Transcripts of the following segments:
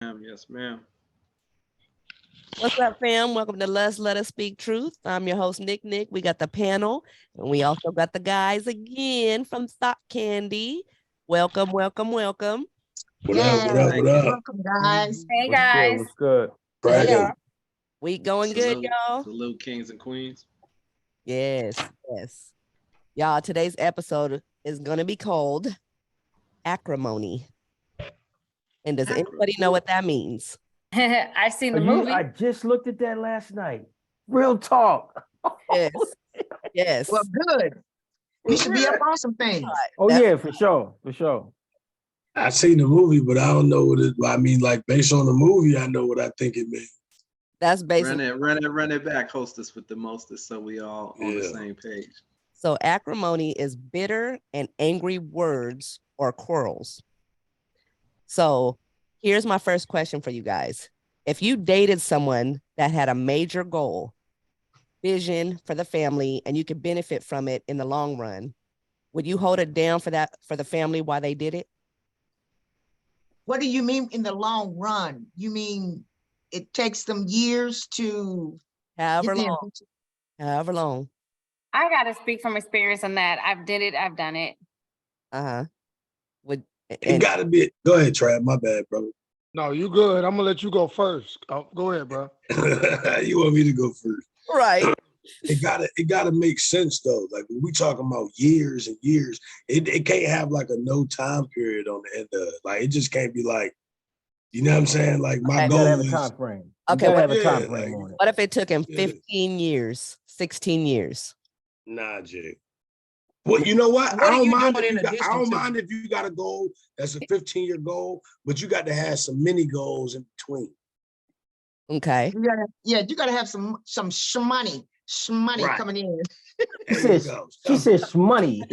Yes, ma'am. What's up, fam? Welcome to Let's Let Us Speak Truth. I'm your host, Nick. We got the panel, and we also got the guys again from Thought Candy. Welcome, welcome, welcome. What up? What up? What Thank you. up? Welcome, guys. Hey What's good? guys. What's good? Hey, Dragon. Week going good, y'all? Salute kings and queens. Yes, yes. Y'all, today's episode is going to be called Acrimony. And does anybody know what that means? I've seen the You- movie. I just looked at that last night. Real talk. Yes, yes. well, good. We should be up on some things. Oh That's- yeah, for sure, for sure. I seen the movie, but I don't know what it. I mean, like based on the movie, I know what I think it means. That's basically Run it back, hostess with the mostest, so we all on the Yeah. same page. so. Acrimony is bitter and angry words or quarrels. So here's my first question for you guys. If you dated someone that had a major goal, vision for the family, and you could benefit from it in the long run, would you hold it down for the family while they did it? What do you mean in the long run? You mean it takes them years to However get the long, however long. I gotta speak from experience on that. I've done it. Uh-huh. Would It and gotta be. Go ahead, Trav. My bad, bro. No, you good. I'm gonna let you go first. Oh, go ahead, bro. You want me to go first? right. It gotta make sense though. Like when we talking about years and years, it can't have like a no time period on the end of it. Like it just can't be like, you know what I'm saying? Like my Okay. You goal gotta have a is time frame. Okay, You gotta what- have a time Yeah, frame like- on it. What if it took him Yeah. 15 years, 16 years? nah, Jay. Well, you know what? What I are don't you mind doing if you in got, I addition don't to- mind if you got a goal that's a 15-year goal, but you got to have some mini goals in between. Okay. you gotta have some shmoney Right. coming in. There She you says, go. she says money.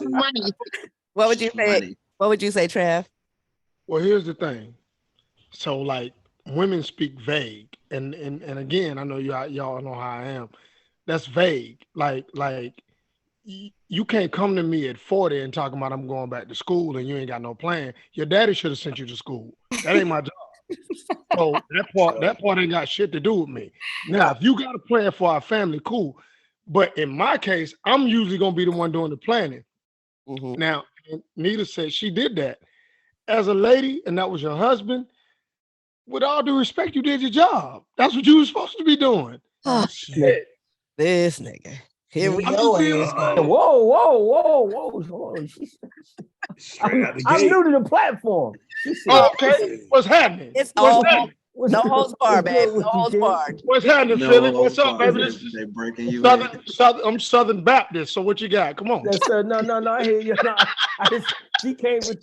Money. What would you say? Money. What would you say, Trav? Well, here's the thing. So, like, women speak vague, and again, I know y'all know how I am. That's vague. Like you can't come to me at 40 and talk about I'm going back to school and you ain't got no plan. Your daddy should have sent you to school. That ain't my job. So that part ain't got shit to do with me. Now, if you got a plan for our family, cool. But in my case, I'm usually gonna be the one doing the planning. Mhm. Now, Nita said she did that. As a lady, and that was your husband, with all due respect, you did your job. That's what you were supposed to be doing. Oh, Shit. this nigga. Here we I'm go. just being Whoa. straight out the I'm gate. new to the platform. She said, Oh, okay. What's happening? It's What's all happening? what's no good- holds barred, what's baby. good with No you, holds kid? barred. What's happening, No Philly? holds What's up, barred. baby? This is They breaking you in. I'm Southern Baptist. So what you got? Come on. That's no. I hear you. No, she came with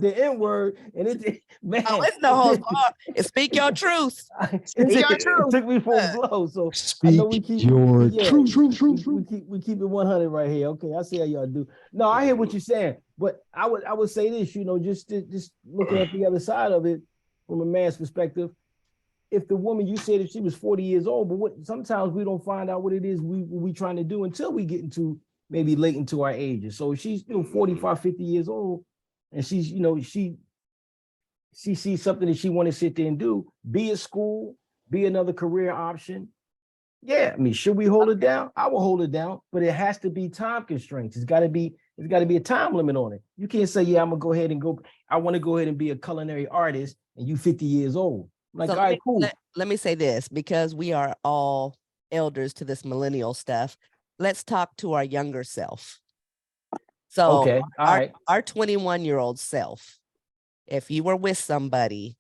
the N word, and it man. Oh, it's no holds barred. And speak your truth. It took me for a blow. So I know we keep We keep it 100 right here. Okay, I see how y'all do. No, I hear what you're saying, but I would say this. Just looking at the other side of it from a man's perspective. If the woman, you said if she was 40 years old, but sometimes we don't find out what it is we trying to do until we get into maybe late into our ages. So if she's 45, 50 years old, and she's she sees something that she want to sit there and do, be it school, be another career option. Yeah, I mean, should we hold it down? I will hold it down, but it has to be time constraints. It's got to be a time limit on it. You can't say, yeah, I'm gonna go ahead and go. I want to go ahead and be a culinary artist, and you 50 years old. Like, So all right, cool. let me say this, because we are all elders to this millennial stuff. Let's talk to our younger self. So Okay, all right. our 21-year-old self, if you were with somebody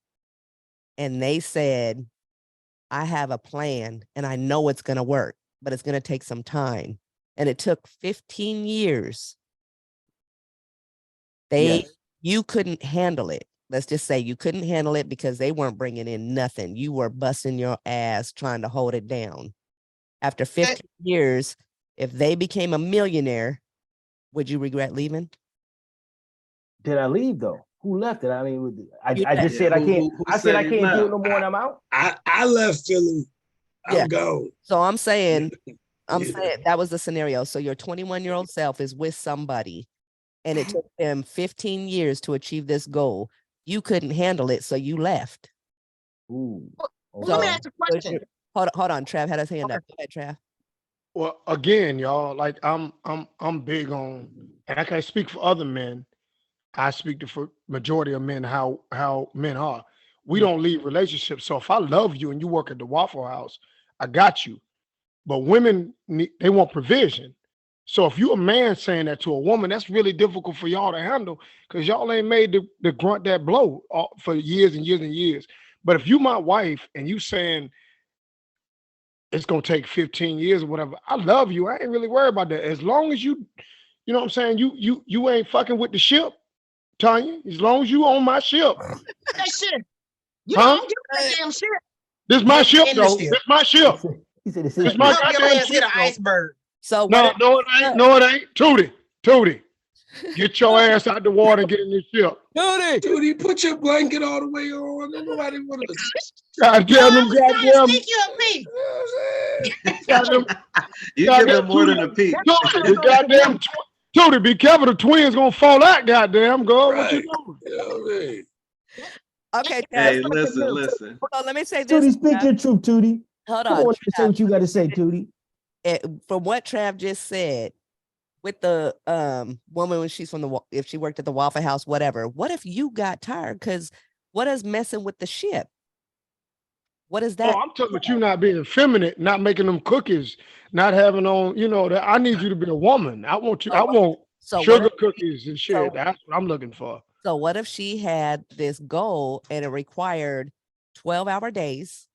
and they said, I have a plan and I know it's going to work, but it's going to take some time. And it took 15 years. Yes. You couldn't handle it. Let's just say you couldn't handle it because they weren't bringing in nothing. You were busting your ass trying to hold it down. After 15 years, if they became a millionaire, would you regret leaving? Did I leave though? Who left it? I mean, I You just left. said I Who- can't. who I said I said you can't do it left? no more, and I'm out. I left Philly. I'm Yeah. gone. So I'm saying Yeah. that was the scenario. So your 21-year-old self is with somebody and it took them 15 years to achieve this goal. you couldn't handle it, so you left. Ooh. Well, let me So- ask a question. Hold on, Trav had his hand up. Go ahead, Trav. Well, again, y'all, like I'm big on, and I can't speak for other men. I speak to for majority of men how men are. We don't leave relationships. So if I love you and you work at the Waffle House, I got you. But women they want provision. So if you're a man saying that to a woman, that's really difficult for y'all to handle because y'all ain't made to grunt that blow for years and years and years. But if you my wife and you saying it's gonna take 15 years or whatever, I love you. I ain't really worried about that. As long as you know what I'm saying, you ain't fucking with the ship, Tanya. As long as you on my ship. That shit. You Huh? don't give that damn shit. This my Get ship in the though. ship. This my ship. He said it's This his my shit. Help your goddamn ass hit ship. an iceberg. So No, what? no, it ain't. No, it ain't. Tootie. Get your ass out the water and get in this ship. Dude, put your blanket all the way on. Don't nobody want to. Goddamn them I was trying to goddamn. sneak you a peek. Goddamn, You goddamn give him more than Tootie. a peek. Tootie, the goddamn Tootie, be careful. The twins gonna fall out. Goddamn, girl. What you Right. doing? You know what I mean? Okay, Trav. Hey, listen. Hold on, let me say Tootie, this. speak Trav. your truth, Tootie. Hold Come on. on, say Trav. what you got to say, Tootie. From what Trav just said, with the woman when she's if she worked at the Waffle House, whatever. What if you got tired? Because what is messing with the ship? What is that? Oh, I'm talking about you not being feminine, not making them cookies, not having on, that I need you to be a woman. I want you, I want So what sugar if- cookies and shit. so- That's what I'm looking for. So what if she had this goal and it required 12-hour days,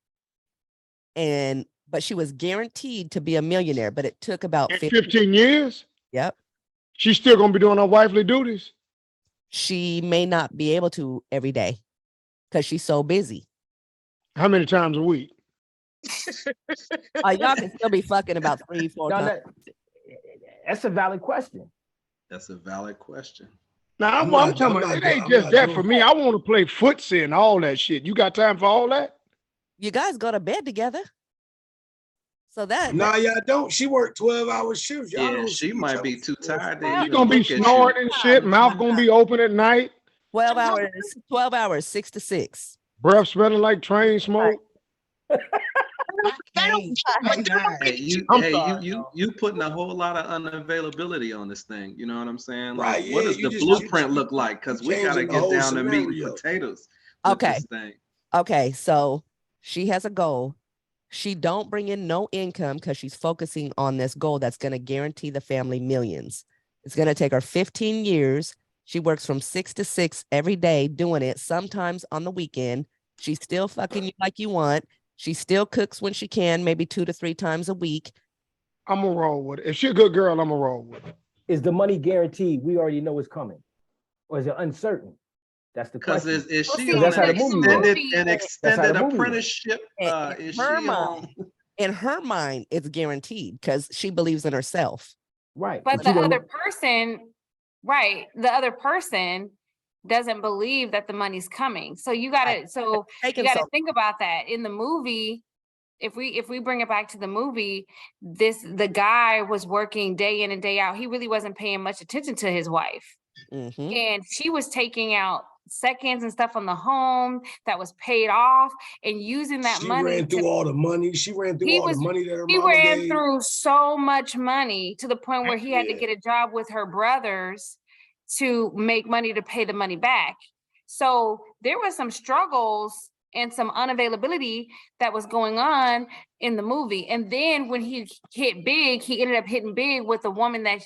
but she was guaranteed to be a millionaire, but it took about In 15. 15 years, Yep. she's still gonna be doing her wifely duties. She may not be able to every day because she's so busy. How many times a week? Y'all can still be fucking about 3-4 No, times. that's a valid question. That's a valid question. Now I'm not- talking I'm about not it doing- ain't I'm just not that doing for me. I want to play footsie and all that shit. You got time for all that? You guys go to bed together. So that Nah, y'all don't. She worked 12-hour shifts. Y'all Yeah, don't she see might each be other. too tired to Well, You even gonna be look at you. snoring and shit. Mouth gonna be open at night. 12 hours, 6 to 6. Breath smelling like train smoke. I can't. Hey, I'm sorry, you putting a whole lot of unavailability on this thing. You know what I'm saying? Like, Right, what yeah, does you the just- blueprint look like? Because we gotta changing the get whole down to meat and scenario. potatoes with Okay. this thing. Okay, so she has a goal. She don't bring in no income because she's focusing on this goal that's going to guarantee the family millions. It's going to take her 15 years. She works from 6 to 6 every day doing it, sometimes on the weekend. She's still fucking you like you want. She still cooks when she can, maybe 2 to 3 times a week. I'm gonna roll with it. If she a good girl, I'm gonna roll with it. Is the money guaranteed? We already know it's coming. Or is it uncertain? That's the Because question. is Well, she see, on that's an how the movie works. That's how extended the movie works. apprenticeship? Is she on? In her mind, it's guaranteed because she believes in herself. Right. But you the don't other know- person, right, the other person doesn't believe that the money's coming. So you gotta, Taking you gotta so- think about that. In the movie, if we bring it back to the movie, the guy was working day in and day out. He really wasn't paying much attention to his wife. Mhm. And she was taking out seconds and stuff on the home that was paid off and using that She money. ran through all the money. She ran through all the money that her He mama ran gave. through so much money to the point where he had to Yeah. get a job with her brothers to make money to pay the money back. So there was some struggles and some unavailability that was going on in the movie. And then when he hit big, he ended up hitting big with a woman that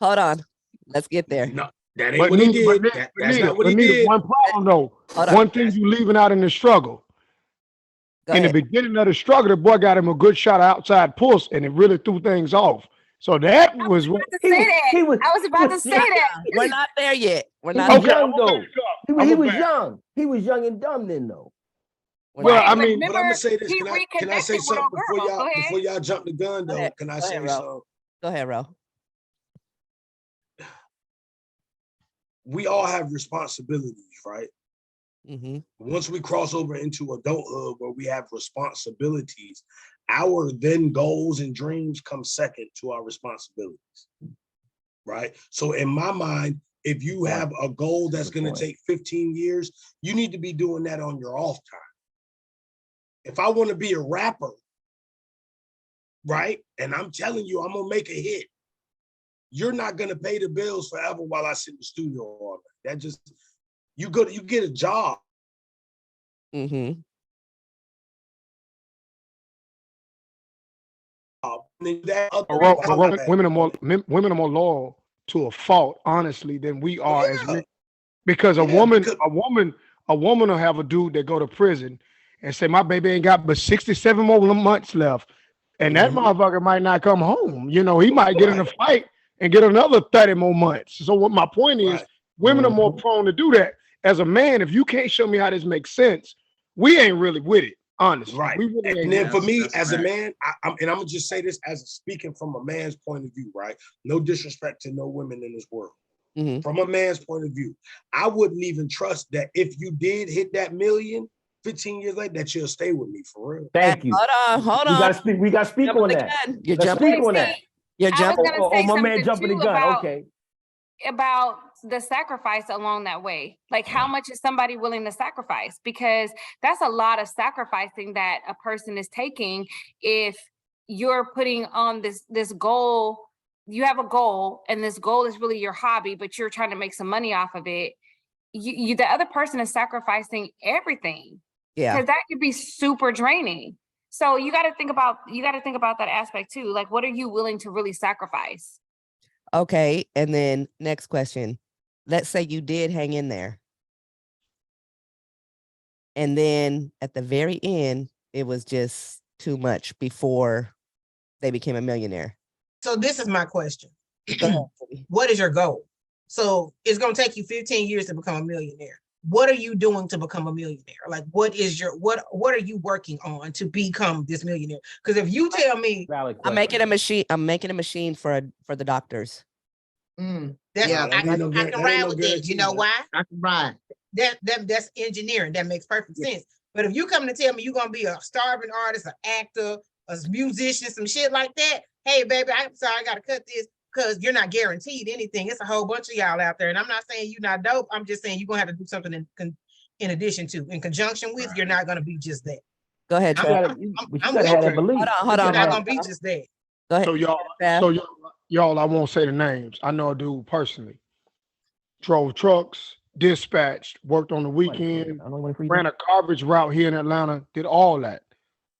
Hold on. Let's get there. No, that ain't But what he Nita, did. That's not what he Nita, did. one problem though. Hold on. One thing you leaving out in the struggle. Go In the ahead. beginning of the struggle, the boy got him a good shot of outside pulse, and it really threw things off. So that was what. I was about to say that. We're not there yet. We're He not. was Okay, young I'm gonna though. back up. He I'm was gonna back. young. He was young and dumb then though. Well, Right, I but mean, But I'm remember, gonna say this. he Can I say reconnected with something a girl. Go before ahead. y'all jump the gun Go though? ahead. Can I Go say ahead, Ro. something? Go ahead, Ro. We all have responsibilities, right? Mm-hmm. Once we cross over into adulthood where we have responsibilities, our then goals and dreams come second to our responsibilities, right? So in my mind, if you have a goal that's going to take 15 years, you need to be doing that on your off time. If I want to be a rapper, right, and I'm telling you, I'm going to make a hit, you're not going to pay the bills forever while I sit in the studio all day. That just, you get a job. Mm-hmm. Women are more loyal to a fault, honestly, than we are as men. Because a woman will have a dude that go to prison and say, my baby ain't got but 67 more months left. And that motherfucker might not come home. You know, he might get in a fight and get another 30 more months. So what my point is, women are more prone to do that. As a man, if you can't show me how this makes sense, we ain't really with it, honestly. Right. We really ain't. And then for me, as a man, I'm gonna just say this as speaking from a man's point of view, right? No disrespect to no women in this world. From a man's point of view, I wouldn't even trust that if you did hit that million 15 years later, that you'll stay with me for real. Thank you. Hold on. We got to speak on that. You're Let's jumping. speak on that. You're I was jumping. gonna say my man something jumping the too gun. Okay. about the sacrifice along that way. Like, how much is somebody willing to sacrifice? Because that's a lot of sacrificing that a person is taking if you're putting on this goal. You have a goal, and this goal is really your hobby, but you're trying to make some money off of it. You the other person is sacrificing everything. Yeah. Because that could be super draining. So you got to think about that aspect too. Like, what are you willing to really sacrifice? Okay. And then next question. Let's say you did hang in there. And then at the very end, it was just too much before they became a millionaire. So this is my question. Go ahead, Phoebe. What is your goal? So it's going to take you 15 years to become a millionaire. What are you doing to become a millionaire? Like, what are you working on to become this millionaire? Because if you tell me I'm making a machine for the doctors. That's I can ride with that. You know why? I can ride. That's engineering. That makes perfect sense. But if you come to tell me you're gonna be a starving artist, an actor, a musician, some shit like that, hey baby, I'm sorry, I gotta cut this because you're not guaranteed anything. It's a whole bunch of y'all out there, and I'm not saying you're not dope. I'm just saying you're gonna have to do something in addition to, in conjunction with. You're not gonna be just that. Go ahead, Trap. I'm with you. Hold on. You're not gonna be just that. Go ahead. So y'all, I won't say the names. I know a dude personally. Drove trucks, dispatched, worked on the weekend, ran a garbage route here in Atlanta, did all that.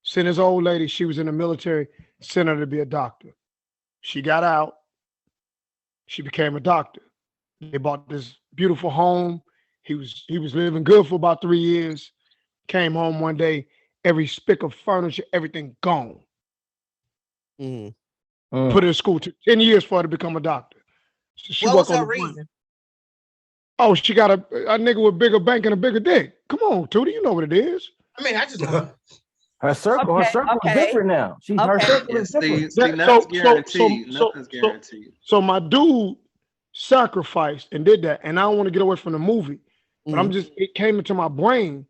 Sent his old lady, she was in the military, sent her to be a doctor. She got out, she became a doctor. They bought this beautiful home. He was living good for about 3 years. Came home one day, every spick of furniture, everything gone. Put her in school, took 10 years for her to become a doctor. So she what was worked her on reason? Oh, she got a nigga with bigger bank and a bigger dick. Come on, Tootie, you know what it is. I mean, I just her circle is different now. Her circle is different. Nothing's guaranteed. Nothing's guaranteed. So my dude sacrificed and did that, and I don't want to get away from the movie, but it came into my brain.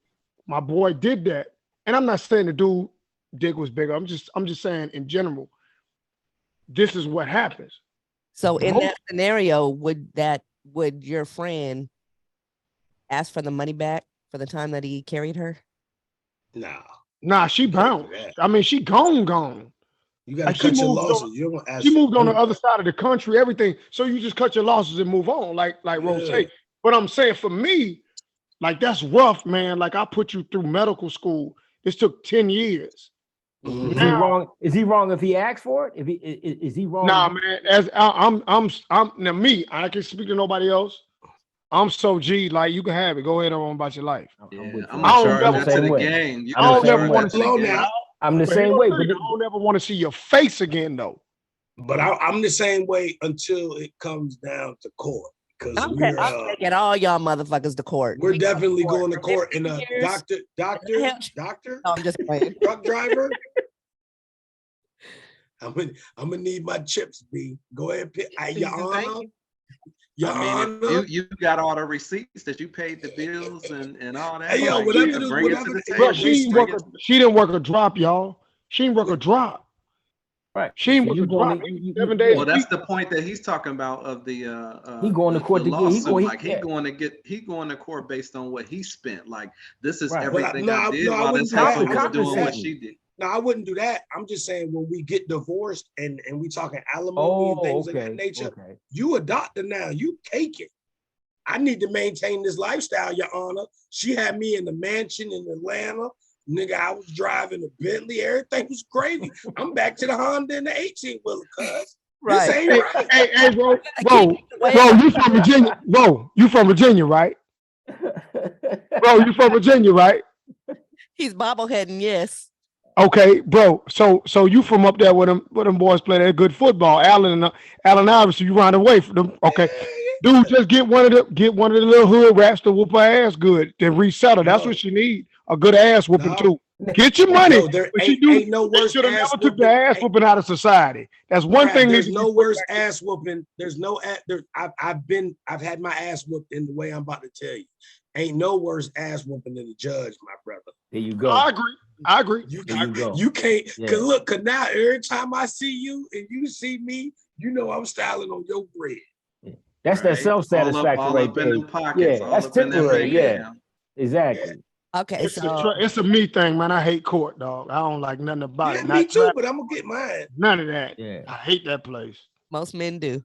My boy did that, and I'm not saying the dude dick was bigger. I'm just saying in general, this is what happens. So in that scenario, would your friend ask for the money back for the time that he carried her? Nah, she bounced. I mean, she gone. You gotta cut your losses. You don't ask. She moved on the other side of the country, everything. So you just cut your losses and move on, like Rose say. But I'm saying for me, like that's rough, man. Like I put you through medical school. This took 10 years. Is he wrong? Is he wrong if he asked for it? Is he wrong? Nah, man. As I'm now me. I can't speak to nobody else. I'm so G. Like you can have it. Go ahead on about your life. I'm the same way. I don't never want to see now. I'm the same way. But I don't ever want to see your face again, though. But I'm the same way until it comes down to court. Because I'm taking all y'all motherfuckers to court. We're definitely going to court. And a doctor. No, I'm just playing. Truck driver. I'm gonna need my chips, B. Go ahead, Your Honor. You got all the receipts that you paid the bills and all that. Hey, yo, whatever. She didn't work a drop, y'all. She didn't work a drop. Right. She So was you a going drop. to, 7 days. Well, that's the point that he's talking about of the He going to court the to get- he lawsuit. going- he- Like yeah. he going to court based on what he spent. Like this is Right. everything Well, I did I while wouldn't this do heifer that. was doing what Compensating. she did. No, I wouldn't do that. I'm just saying when we get divorced and we talking alimony and things of that nature, you a doctor now. You take it. I need to maintain this lifestyle, Your Honor. She had me in the mansion in Atlanta. Nigga, I was driving a Bentley. Everything was crazy. I'm back to the Honda and the 18-wheeler, cuz. Right. This ain't right. Hey, bro, you from Virginia? Bro, you from Virginia, right? Bro, you from Virginia, right? He's bobbleheading, yes. Okay, bro. So you from up there where them boys play that good football, Allen Iverson. You run away from them. Okay, dude, just get one of the little hood rats to whoop her ass good, then resettle. That's what she need. A good ass whooping too. Get your money. Yo, there ain't no worse should have ass never took the ass whooping out of society. That's one thing. There's no worse ass whooping. There's no. I've had my ass whooped in the way I'm about to tell you. Ain't no worse ass whooping than the judge, my brother. There you go. I agree. You can't. Cause look, cause now every time I see you and you see me, you know I'm styling on your bread. That's that self-satisfaction right there. Yeah, that's temporary. Yeah, exactly. Okay, it's a me thing, man. I hate court, dog. I don't like nothing about it. Me too, but I'm gonna get mine. None of that. Yeah, I hate that place. Most men do.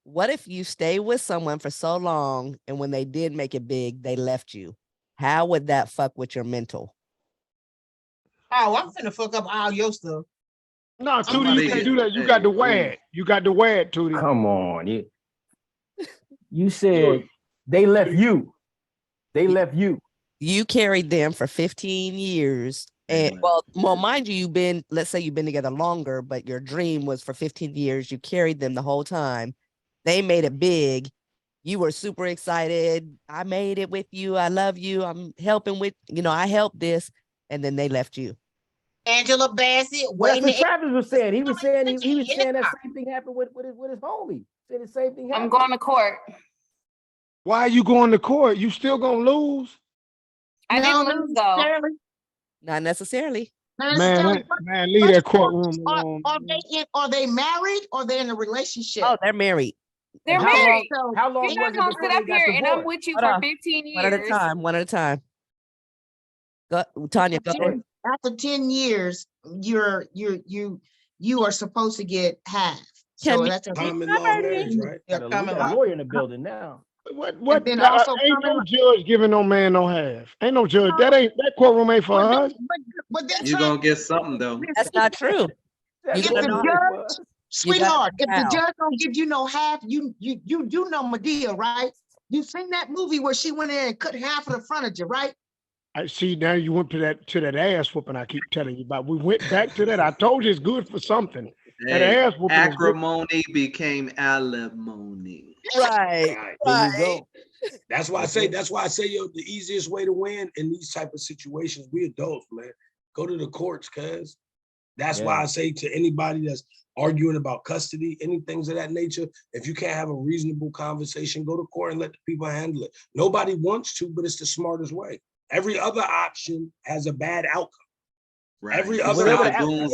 What if you stay with someone for so long and when they did make it big, they left you? How would that fuck with your mental? Oh, I'm finna fuck up all your stuff. No, Tootie, you can't do that. You got to wear it. You got to wear it, Tootie. Come on. You said they left you. They left you. You carried them for 15 years. And well, mind you, let's say you've been together longer, but your dream was for 15 years. You carried them the whole time. They made it big. You were super excited. I made it with you. I love you. I'm helping with, I helped this. And then they left you. Angela Bassett. Well, that's what Travis was saying. He was saying that same thing happened with his homie. Said the same thing happened. I'm going to court. Why are you going to court? You still gonna lose? I didn't lose though. Not necessarily. Man, leave that courtroom alone. Are they married or they're in a relationship? Oh, they're married. They're married. How long You're not gonna sit up here and I'm with you for 15 years. One at a time. Go, Tanya, go. After 10 years, you are supposed to get half. So that's a common law marriage, right? Got a lawyer in the building now. What? Ain't no judge giving no man no half. Ain't no judge. That courtroom ain't for us. But You're gonna get something though. That's not true. Sweetheart, if the judge don't give you no half, you do know Medea, right? You seen that movie where she went in and cut half of the furniture, right? I see. Now you went to that ass whooping I keep telling you about. We went back to that. I told you it's good for something. That ass whooping. Acrimony became alimony. Right. There you go. That's why I say, yo, the easiest way to win in these type of situations, we adults, man, go to the courts, cuz. That's why I say to anybody that's arguing about custody, any things of that nature, if you can't have a reasonable conversation, go to court and let the people handle it. Nobody wants to, but it's the smartest way. Every other option has a bad outcome. Right. Every other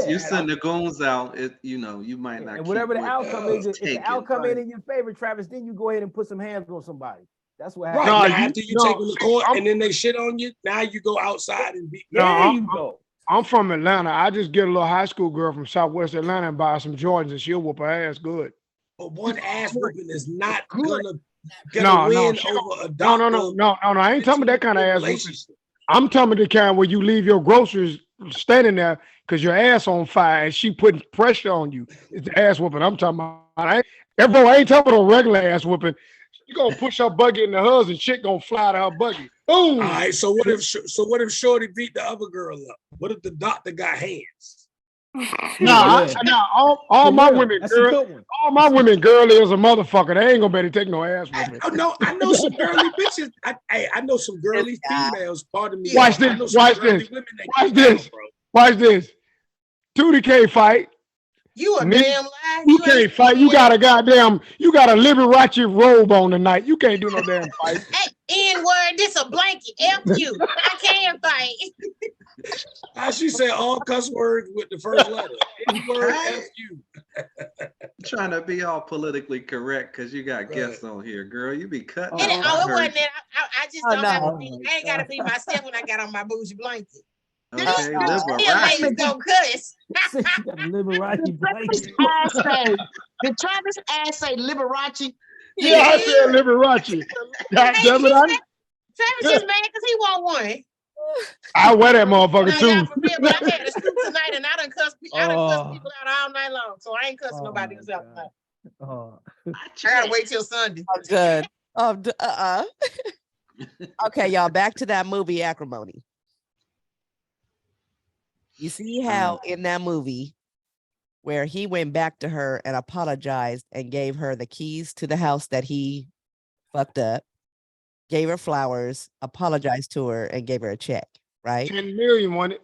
you send the goons out, you might not. And whatever the outcome is, if the outcome ain't in your favor, Travis, then you go ahead and put some hands on somebody. That's what happens. Right. After you take them to court and then they shit on you, now you go outside and beat. I'm from Atlanta. I just get a little high school girl from Southwest Atlanta and buy some Jordans and she'll whoop her ass good. But one ass whooping is not gonna win over a doctor. No. I ain't talking about that kind of ass whooping. I'm talking about the kind where you leave your groceries standing there because your ass on fire and she putting pressure on you. It's the ass whooping I'm talking about. I ain't talking about a regular ass whooping. You gonna push her buggy in the hers and shit gonna fly to her buggy. Boom. All right. So what if Shorty beat the other girl up? What if the doctor got hands? All my women girl is a motherfucker. They ain't gonna better take no ass whooping. I know some girly bitches. I know some girly females. Pardon me. Watch this. Tootie can't fight. You a damn lie. You can't fight. You got a Liberace robe on tonight. You can't do no damn fight. Hey, N-word, this a blanket. F you. I can't fight. How she said all cuss words with the first letter. Any word F you. Trying to be all politically correct because you got guests on here, girl. You be cutting It, up. it wasn't that. I just don't have to no. be. I ain't got to be myself when I got on my bougie blanket. Okay, Still Liberace. ladies don't cuss. She got a Liberace blanket. Did Travis ass say Liberace? Yeah, I said Liberace. God damn it, Travis is mad because he want one. I wear that motherfucker Now, too. God forbid, but I had a shoot tonight and I done cuss people out all night long. So I ain't cussing nobody else out tonight. I gotta wait till Sunday. I'm good. Okay, y'all, back to that movie Acrimony. You see how in that movie where he went back to her and apologized and gave her the keys to the house that he fucked up, gave her flowers, apologized to her, and gave her a check, right? 10 million won it.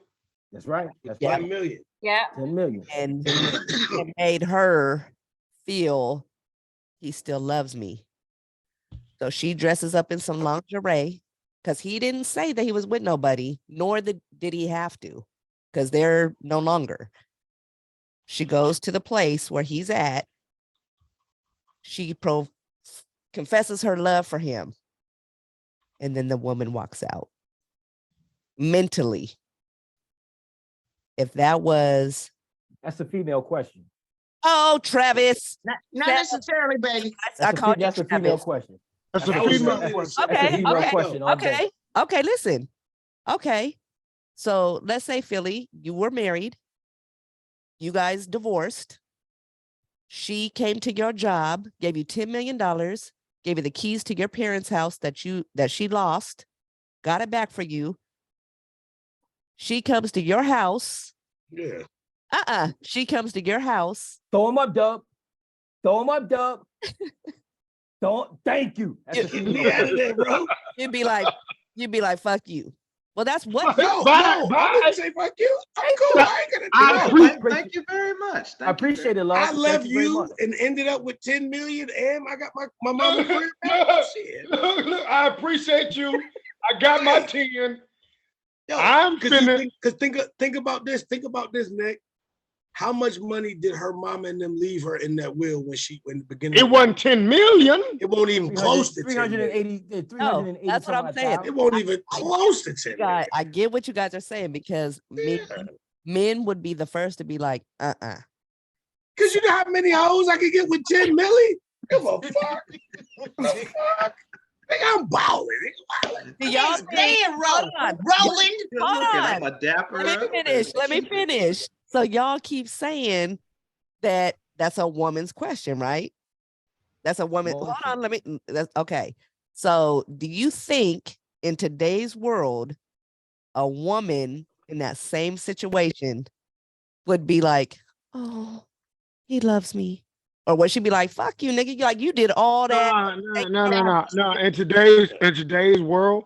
That's right. That's 10 million. Yeah. 10 million. And it made her feel he still loves me. So she dresses up in some lingerie because he didn't say that he was with nobody, nor did he have to, because they're no longer. She goes to the place where he's at. She confesses her love for him. And then the woman walks out. Mentally, if that was... That's a female question. Oh, Travis. Not necessarily, baby. That's a female question. That's a female question. Okay, listen. Okay. So let's say, Philly, you were married. You guys divorced. She came to your job, gave you $10 million, gave you the keys to your parents' house that she lost, got it back for you. She comes to your house. Yeah. She comes to your house. Throw him up, Dub. Throw him up, Dub. Don't. Thank you. You'd be like, fuck you. Well, that's what. No, I didn't say fuck you. I'm cool. I ain't gonna do Thank you very much. I appreciate it, love. I left you and ended up with 10 million, and I got my mama crib back. Shit. Look, I appreciate you. I got my 10. Yo, I'm finna. Because think about this. Think about this, Nick. How much money did her mama and them leave her in that will when the beginning? It wasn't 10 million. It won't even close to 380. That's what I'm saying. It won't even close to 10 million. I get what you guys are saying because men would be the first to be like, Because you know how many hoes I could get with 10 million? Give a fuck. Fuck. I'm balling. Do y'all rolling? Hold on. I'm a dapper. Let me finish. So y'all keep saying that that's a woman's question, right? That's a woman. Hold on. That's okay. So do you think in today's world, a woman in that same situation would be like, oh, he loves me? Or would she be like, fuck you, nigga? Like, you did all that. No. In today's world,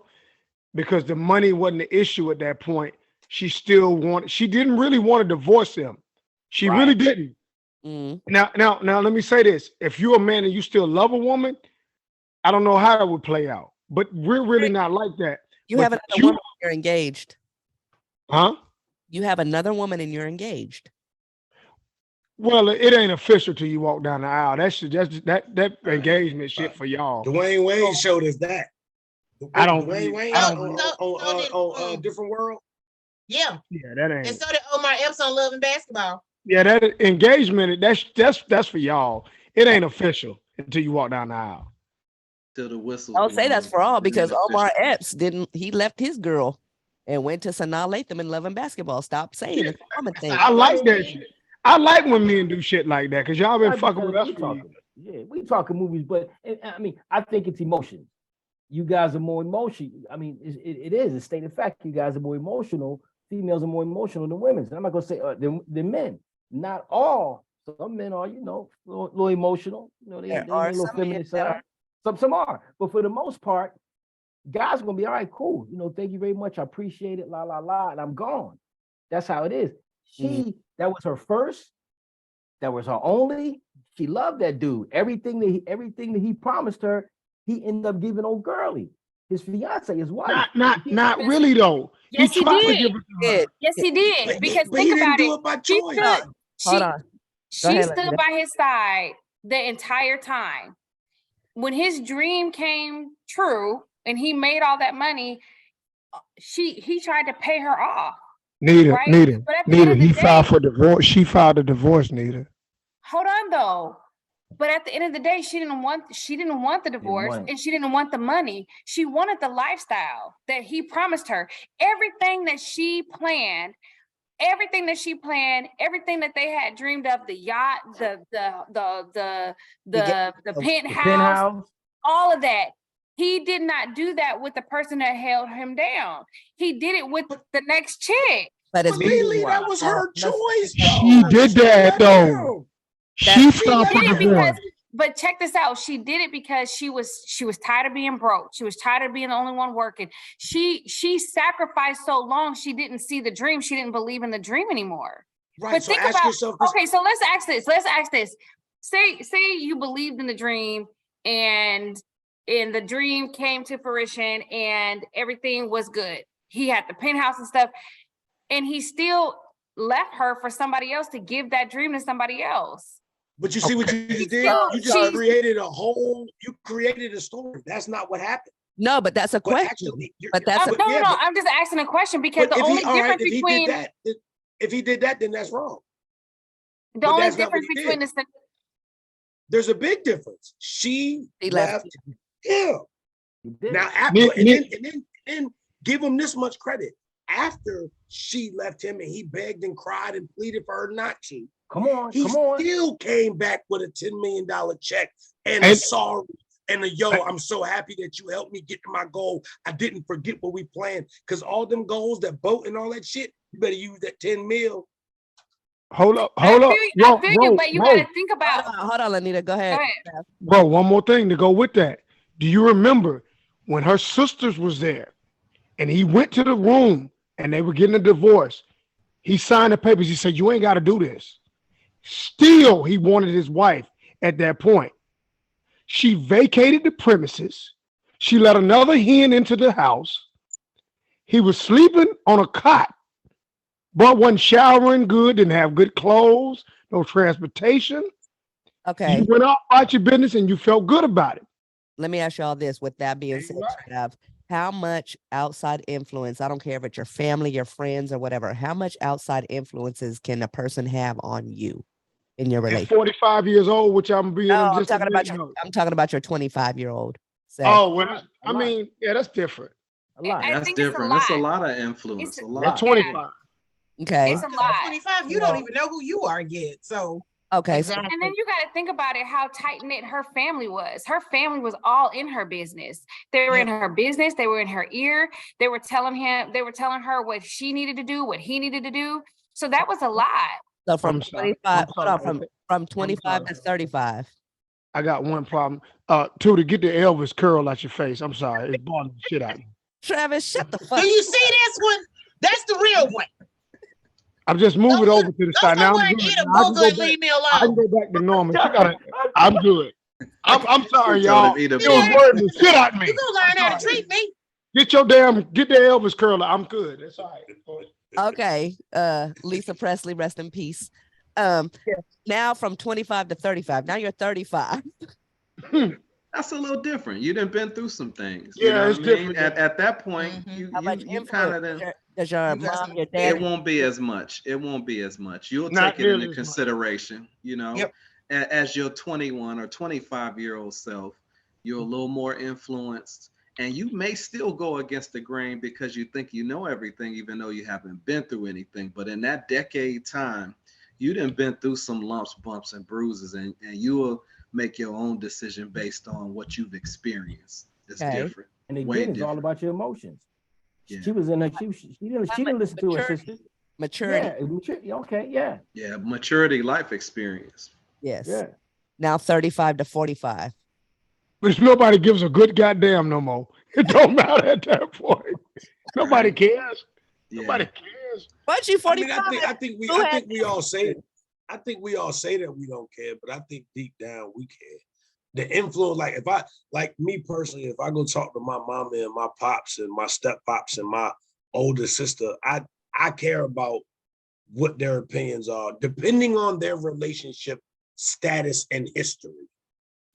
because the money wasn't the issue at that point, she didn't really want to divorce him. She really didn't. Now, let me say this. If you're a man and you still love a woman, I don't know how that would play out. But we're really not like that. You have another woman, you're engaged. Huh? You have another woman and you're engaged. Well, it ain't official till you walk down the aisle. That engagement shit for y'all. Dwayne Wade showed us that. Dwayne Wade on Different World. Yeah, that ain't. And so did Omar Epps on Love and Basketball. Yeah, that engagement, that's for y'all. It ain't official until you walk down the aisle. Till the whistle. I'll say that's for all because Omar Epps he left his girl and went to Sanaa Lathan in Love and Basketball. Stop saying it's a woman thing. I like that shit. I like when men do shit like that because y'all been fucking with us. Yeah, we talking movies, but I mean, I think it's emotions. You guys are more emotional. I mean, it is a state of fact. You guys are more emotional. Females are more emotional than women. I'm not gonna say than men. Not all. Some men are, a little emotional. They a little feminine side. Some are, but for the most part, guys are gonna be all right. Cool. Thank you very much. I appreciate it. La la la, and I'm gone. That's how it is. That was her first. That was her only. She loved that dude. Everything that he promised her, he ended up giving old girly. his fiance, his wife. Not really though. Yes, he tried to did. give it to her. Yes, he did. Because But he think didn't about do it. it by She choice. stood, Hold on. Go she ahead, stood Lanita. by his side the entire time. When his dream came true and he made all that money, he tried to pay her off. Nita, right? Nita, But at the end of the he day, filed for divorce. She filed a divorce, Nita. hold on though. But at the end of the day, she didn't want the divorce and she didn't want the money. She wanted the lifestyle that he promised her. Everything that she planned, everything that they had dreamed of, the yacht, the penthouse, all of that. He did not do that with the person that held him down. He did it with the next chick. But it's Lily, that was her choice. She did that though. She filed for divorce. But check this out. She did it because she was tired of being broke. She was tired of being the only one working. She sacrificed so long. She didn't see the dream. She didn't believe in the dream anymore. Right. But So think ask about, yourself this. okay, so let's ask this. Say you believed in the dream and the dream came to fruition and everything was good. He had the penthouse and stuff, and he still left her for somebody else to give that dream to somebody else. But you see what you just did? You just created a story. That's not what happened. No, but that's a question. Actually, no. I'm just asking a question because the only difference between if he did that, then that's wrong. The only difference between the there's a big difference. She left him. Now, and then give him this much credit. After she left him and he begged and cried and pleaded for her not to. He still came back with a $10 million check and a sorry and a I'm so happy that you helped me get to my goal. I didn't forget what we planned. Because all them goals, that boat and all that shit, you better use that 10 mil. Hold up. I feel you, but you gotta think about. Hold on, Lanita. Go ahead. Bro, one more thing to go with that. Do you remember when her sisters was there and he went to the room and they were getting a divorce? He signed the papers. He said, "You ain't got to do this." Still, he wanted his wife at that point. She vacated the premises. She let another hen into the house. He was sleeping on a cot, but wasn't showering good, didn't have good clothes, no transportation. Okay. You went out about your business and you felt good about it. Let me ask you all this. With that being said, how much outside influence, I don't care if it's your family, your friends, or whatever, how much outside influences can a person have on you in your relationship? At 45 years old, which I'm being I'm talking about your 25-year-old. Oh, well, I mean, yeah, that's different. A lot. That's different. It's a lot of influence. A lot. At 25. Okay. It's a lot. 25, you don't even know who you are yet. So okay. And then you got to think about it, how tight knit her family was. Her family was all in her business. They were in her business. They were in her ear. They were telling her what she needed to do, what he needed to do. So that was a lot. So from 25, from 25 to 35. I got one problem. To get the Elvis curl out your face. I'm sorry. It's bothering the shit out of me. Travis, shut the fuck up. Do you see this one? That's the real one. I'm just moving over to the side now. I can go back to normal. I'm good. I'm sorry, y'all. It was worrying the shit out of me. You gonna learn how to treat me. Get the Elvis curler. I'm good. That's all right. Okay. Lisa Presley, rest in peace. Now from 25 to 35. Now you're 35. That's a little different. You done been through some things. Yeah, it's different. At that point, you kind of then. It won't be as much. You'll take it into consideration, as your 21 or 25-year-old self, you're a little more influenced, and you may still go against the grain because you think you know everything, even though you haven't been through anything. But in that decade time, you done been through some lumps, bumps, and bruises, and you will make your own decision based on what you've experienced. It's different. And again, it's all about your emotions. Yeah. She was in her. She didn't listen to her sister. Maturity. Okay. Yeah. Yeah. Maturity, life experience. Yes. Yeah. Now 35 to 45. But if nobody gives a good goddamn no more, it don't matter at that point. Nobody cares. Yeah. Nobody cares. But you 45. I think we all say it. I think we all say that we don't care, but I think deep down we care. the influence, like me personally, if I go talk to my mama and my pops and my step pops and my older sister, I care about what their opinions are, depending on their relationship status and history.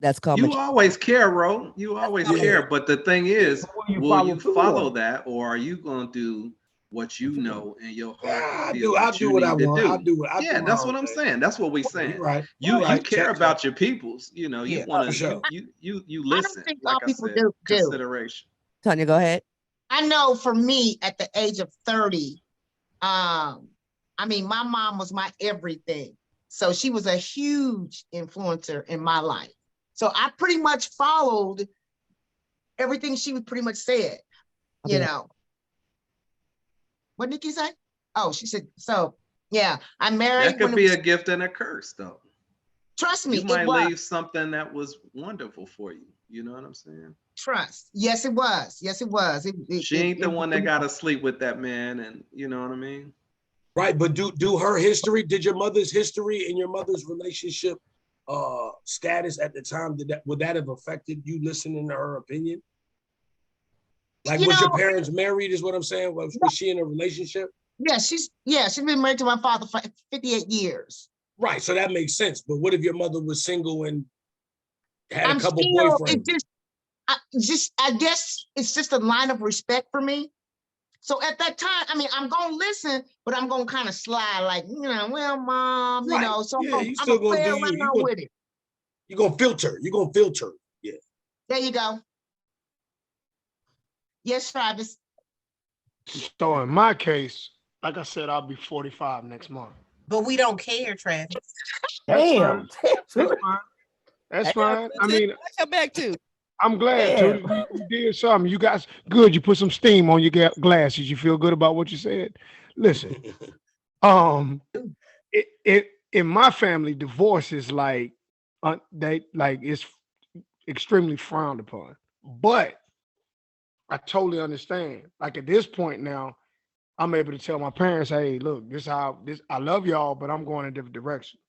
That's called you always care, Ro. You always care. But the thing is, will you follow that, or are you gonna do what you know in your heart? I do what I want. I do what I do. Yeah, that's what I'm saying. That's what we're saying. Right. You care about your peoples. You know, you want to you listen. I don't think like all people do. Consideration. Tanya, go ahead. I know for me at the age of 30, I mean, my mom was my everything. So she was a huge influencer in my life. So I pretty much followed everything she pretty much said, you know. What Nikki say? Oh, she said, so yeah, I'm married. That could be a gift and a curse, though. Trust me, you might leave something that was wonderful for you. You know what I'm saying? Trust. Yes, it was. Yes, it was. She ain't the one that got to sleep with that man, and you know what I mean? Right, but do her history, did your mother's history and your mother's relationship status at the time, would that have affected you listening to her opinion? Like, was your parents married is what I'm saying? Was she in a relationship? Yeah, she's been married to my father for 58 years. Right, so that makes sense. But what if your mother was single and had a couple boyfriends? I guess it's just a line of respect for me. So at that time, I mean, I'm gonna listen, but I'm gonna kind of slide, like, you know, well, mom, you know, so I'm gonna play around with it. You're gonna filter. Yeah. There you go. Yes, Travis. So in my case, like I said, I'll be 45 next month. But we don't care, Travis. Damn. That's fine. That's fine. I mean, come back to. I'm glad you did something. You guys, good. You put some steam on your glasses. You feel good about what you said. Listen, in my family, divorce is like it's extremely frowned upon. But I totally understand. Like at this point now, I'm able to tell my parents, "Hey, look, I love y'all, but I'm going a different direction."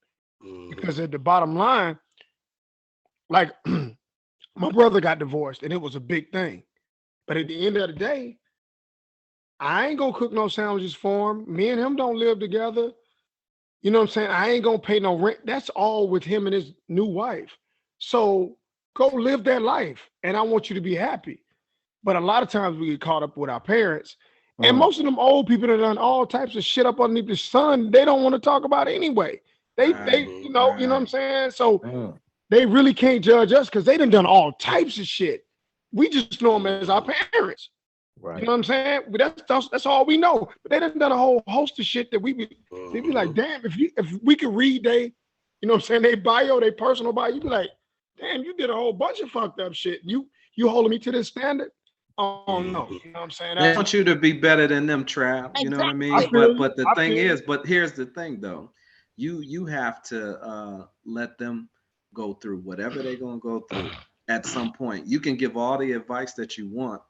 Because at the bottom line, like. My brother got divorced and it was a big thing. But at the end of the day, I ain't gonna cook no sandwiches for him. Me and him don't live together. You know what I'm saying? I ain't gonna pay no rent. That's all with him and his new wife. So go live that life. And I want you to be happy. But a lot of times we get caught up with our parents. And most of them old people that done all types of shit up underneath the sun, they don't want to talk about it anyway. They you know what I'm saying? So they really can't judge us because they done all types of shit. We just know them as our parents. Right. You know what I'm saying? That's all we know. But they done a whole host of shit that they be like, damn, if we could read you know what I'm saying, they bio, they personal bio, you be like, damn, you did a whole bunch of fucked up shit. You holding me to this standard? Oh no, you know what I'm saying? I want you to be better than them, Trav. You know what I mean? But the thing is, but here's the thing though. You have to let them go through whatever they're going to go through at some point. You can give all the advice that you want,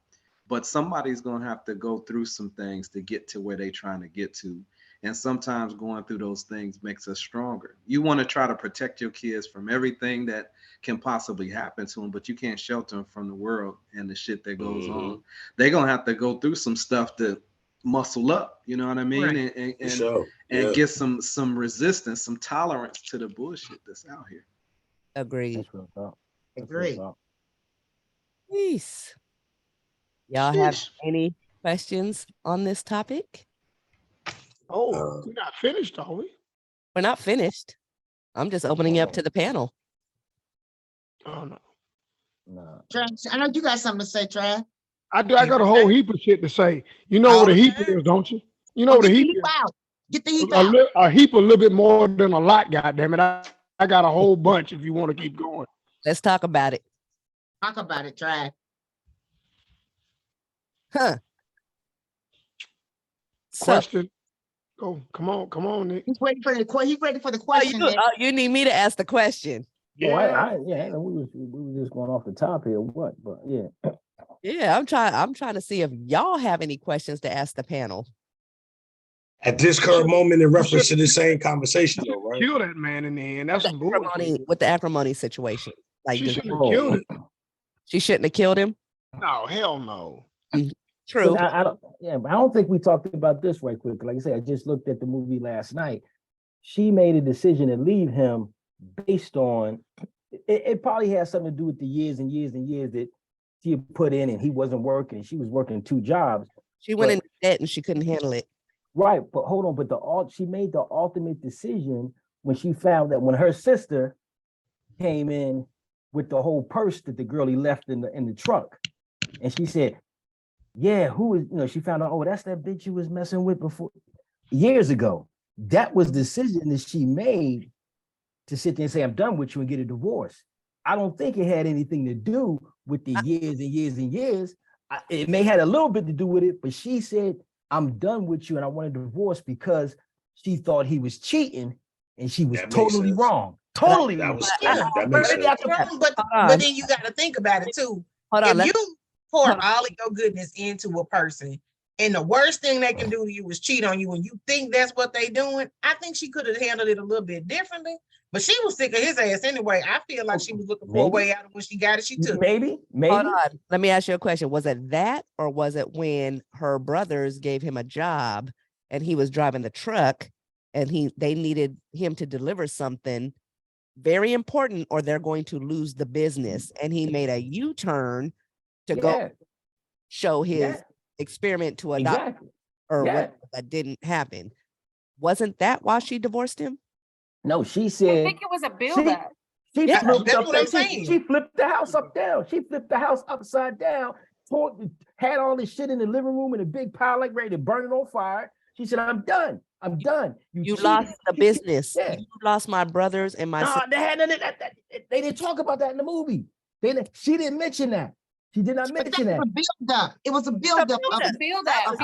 but somebody's going to have to go through some things to get to where they're trying to get to. And sometimes going through those things makes us stronger. You want to try to protect your kids from everything that can possibly happen to them, but you can't shelter them from the world and the shit that goes on. They're going to have to go through some stuff to muscle up, you know what I mean? Right. And get some resistance, some tolerance to the bullshit that's out here. Agreed. Agreed. Peace. Y'all have any questions on this topic? Oh, we're not finished, are we? We're not finished. I'm just opening up to the panel. Oh no. Trav, I know you got something to say, Trav. I do. I got a whole heap of shit to say. You know what a heap is, don't you? You know what a heap is. Get the heap out. A heap a little bit more than a lot, goddammit. I got a whole bunch if you want to keep going. Let's talk about it. Talk about it, Trav. Huh. Question. Go. Come on, Nick. He's ready for the question. You need me to ask the question. Yeah, we were just going off the top here. What? But yeah. Yeah, I'm trying to see if y'all have any questions to ask the panel. At this current moment, in reference to the same conversation, though, right? Kill that man in the end. That's some bullshit. With the acrimony situation. Like she shouldn't have killed it. She shouldn't have killed him. No, hell no. True. I don't think we talked about this right quick. Like I said, I just looked at the movie last night. She made a decision to leave him based on it probably has something to do with the years and years and years that she had put in, and he wasn't working. She was working 2 jobs. She went into debt and she couldn't handle it. Right, but hold on. But she made the ultimate decision when she found that when her sister came in with the whole purse that the girlie left in the trunk, and she said, "Yeah, who is?" She found out. Oh, that's that bitch you was messing with before years ago. That was the decision that she made to sit there and say, "I'm done with you," and get a divorce. I don't think it had anything to do with the years and years and years. It may have a little bit to do with it, but she said, "I'm done with you and I want a divorce," because she thought he was cheating and she was totally wrong. Totally wrong. That makes sense. But then you got to think about it too. If you pour all of your goodness into a person and the worst thing they can do to you is cheat on you and you think that's what they doing, I think she could have handled it a little bit differently. But she was sick of his ass anyway. I feel like she was looking for a way out, and when she got it, she took it. Maybe. Hold on. Let me ask you a question. Was it that, or was it when her brothers gave him a job and he was driving the truck and they needed him to deliver something very important or they're going to lose the business, and he made a U-turn to go show his experiment to a doctor or what that didn't happen? Wasn't that why she divorced him? No, she said. I think it was a buildup. She flipped the house up down. She flipped the house upside down. Had all this shit in the living room in a big pile, like ready to burn it on fire. She said, "I'm done. I'm done. You lost the business. Yeah. You lost my brothers and my sister." They didn't talk about that in the movie. She didn't mention that. She did not mention that. It was a buildup. I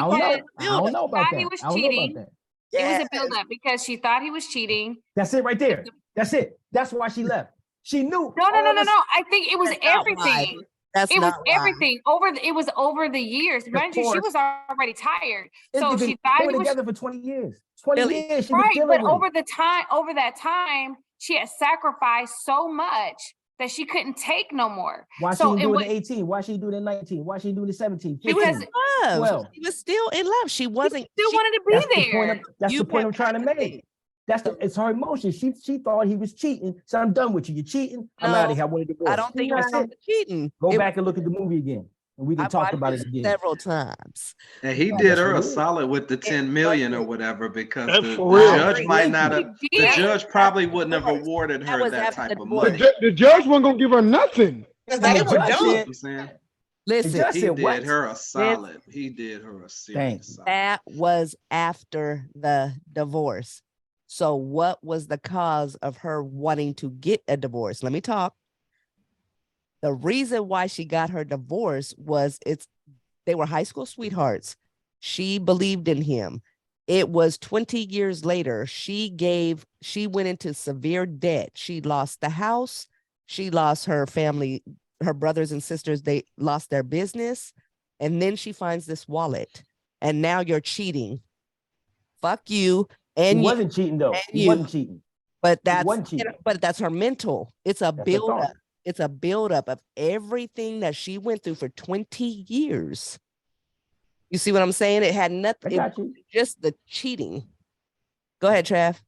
don't know about that. He was cheating. It was a buildup because she thought he was cheating. That's it right there. That's it. That's why she left. She knew. No. I think it was everything. It was everything it was over the years. Mind you, she was already tired. So she thought they were together for 20 years. 20 years. She was but over that time, she had sacrificed so much that she couldn't take no more. Why she didn't do it in 18? Why she do it in 19? Why she do it in 17? She was in love. Well, she was still in love. She wasn't. She still wanted to be there. That's the point I'm trying to make. It's her emotion. She thought he was cheating. So I'm done with you. You're cheating. I'm out of here. I want a divorce. I don't think it was cheating. Go back and look at the movie again. And we can talk about it again. Several times. And he did her a solid with the 10 million or whatever, because the judge might not have, the judge probably wouldn't have awarded her that type of money. The judge wasn't going to give her nothing. They were done. Listen, he did her a solid. He did her a serious solid. That was after the divorce. So what was the cause of her wanting to get a divorce? Let me talk. The reason why she got her divorce was they were high school sweethearts. She believed in him. It was 20 years later. She went into severe debt. She lost the house. She lost her family, her brothers and sisters. They lost their business. And then she finds this wallet. And now you're cheating. Fuck you. And he wasn't cheating though. He wasn't cheating. But that's her mental. It's a buildup. It's a buildup of everything that she went through for 20 years. You see what I'm saying? It had nothing, just the cheating. Go ahead, Trav.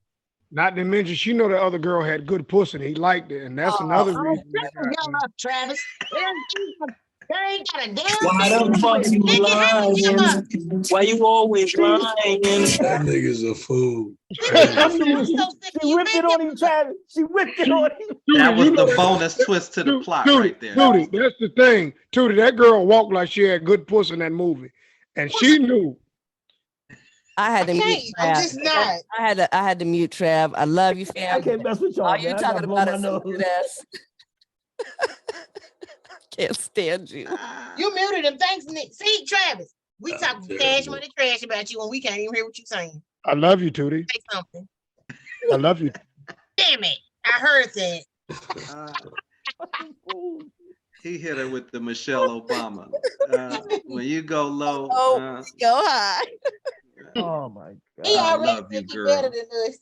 Not to mention, she know the other girl had good pussy and he liked it. And that's another reason. Travis. Why the fuck you lying? Why you always lying? That nigga's a fool. She whipped it on him, Travis. She whipped it on him. That was the bonus twist to the plot right there. Tootie, that's the thing. Tootie, that girl walked like she had good pussy in that movie. And she knew. I had to mute Trav. I'm just not. I had to mute Trav. I love you, fam. I can't mess with y'all. All you talking about is ass. Can't stand you. You muted him. Thanks, Nick. See, Travis, we talking cash money trash about you, and we can't even hear what you're saying. I love you, Tootie. Say something. I love you. Damn it! I heard that. He hit her with the Michelle Obama. When you go low, go high. Oh my God! He already think you better than us.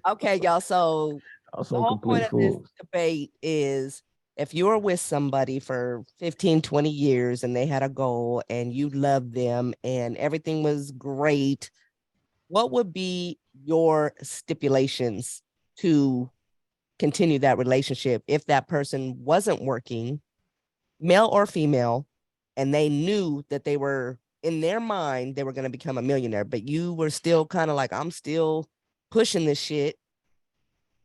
Okay, y'all. So The whole point of this debate is if you're with somebody for 15, 20 years and they had a goal and you loved them and everything was great, what would be your stipulations to continue that relationship if that person wasn't working, male or female, and they knew that they were, in their mind, they were going to become a millionaire, but you were still kind of like, I'm still pushing this shit,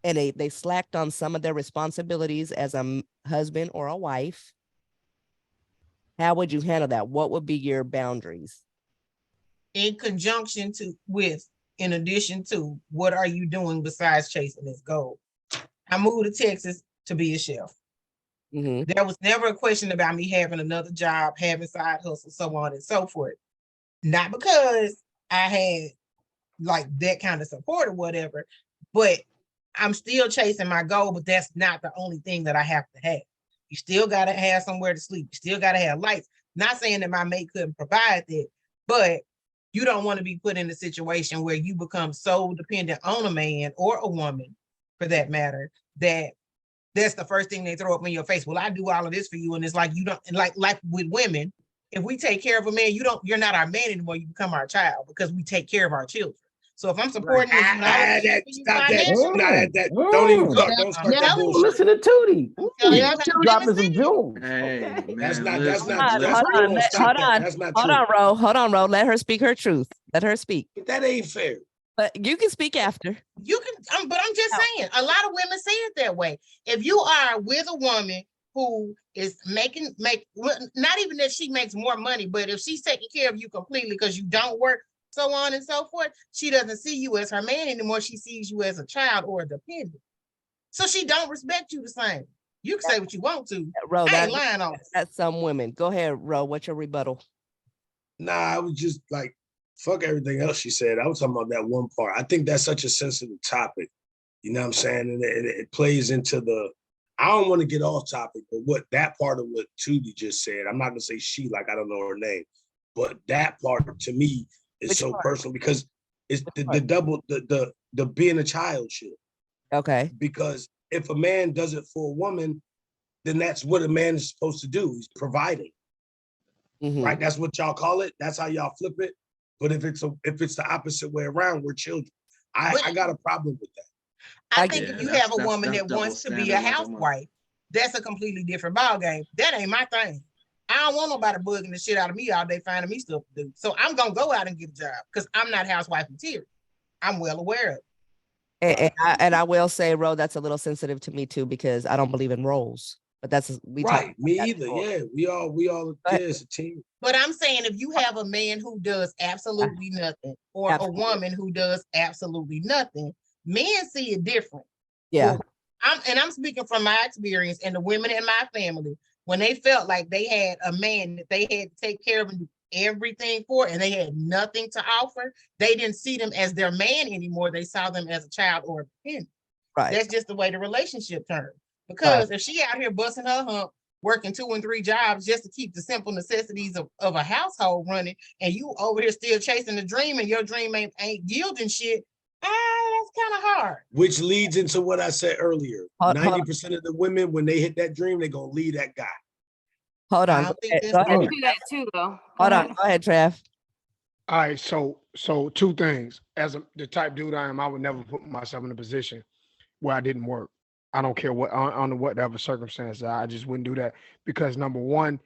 and they slacked on some of their responsibilities as a husband or a wife? How would you handle that? What would be your boundaries? In conjunction with, in addition to, what are you doing besides chasing this goal? I moved to Texas to be a chef. There was never a question about me having another job, having side hustle, so on and so forth. Not because I had like that kind of support or whatever, but I'm still chasing my goal, but that's not the only thing that I have to have. You still got to have somewhere to sleep. You still got to have lights. Not saying that my mate couldn't provide that, but you don't want to be put in a situation where you become so dependent on a man or a woman, for that matter, that's the first thing they throw up in your face. Well, I do all of this for you. And it's like, you don't, like with women, if we take care of a man, you're not our man anymore. You become our child because we take care of our children. So if I'm supporting you, don't even don't start that bullshit. Listen to Tootie. Dropping some jewels. Hey, man, that's not hold on, Ro. Let her speak her truth. Let her speak. That ain't fair. But you can speak after. You can, but I'm just saying, a lot of women say it that way. If you are with a woman who is not even that she makes more money, but if she's taking care of you completely because you don't work, so on and so forth, she doesn't see you as her man anymore. She sees you as a child or a dependent. So she don't respect you the same. You can say what you want to. Ro, I ain't lying on it. That's some women. Go ahead, Ro. What's your rebuttal? Nah, I was just like, fuck everything else she said. I was talking about that one part. I think that's such a sensitive topic. You know what I'm saying? And it plays into I don't want to get off topic, but what that part of what Tootie just said, I'm not gonna say she, like I don't know her name, but that part to me is so personal because it's the being a child shit. Okay. Because if a man does it for a woman, then that's what a man is supposed to do. He's providing. Right? That's what y'all call it. That's how y'all flip it. But if it's the opposite way around, we're children. I got a problem with that. I think if you have a woman that wants to be a housewife, that's a completely different ballgame. That ain't my thing. I don't want nobody bugging the shit out of me all day finding me stuff to do. So I'm gonna go out and get a job because I'm not housewife material. I'm well aware of it. And I will say, Ro, that's a little sensitive to me too because I don't believe in roles. But that's right. Me either. Before. Yeah, we all it's a team. But I'm saying if you have a man who does absolutely nothing or a woman who does absolutely nothing, men see it different. Yeah. I'm speaking from my experience and the women in my family, when they felt like they had a man that they had to take care of and do everything for, and they had nothing to offer, they didn't see them as their man anymore. They saw them as a child or a dependent. Right. That's just the way the relationship turned. Because if she out here busting her hump, working 2 and 3 jobs just to keep the simple necessities of a household running, and you over here still chasing the dream and your dream ain't yielding shit, that's kind of hard. Which leads into what I said earlier. 90% of the women, when they hit that dream, they're going to leave that guy. Hold on. I do that too, though. Hold on. Go ahead, Trav. All right. So 2 things. As the type dude I am, I would never put myself in a position where I didn't work. I don't care what under whatever circumstance. I just wouldn't do that because number one,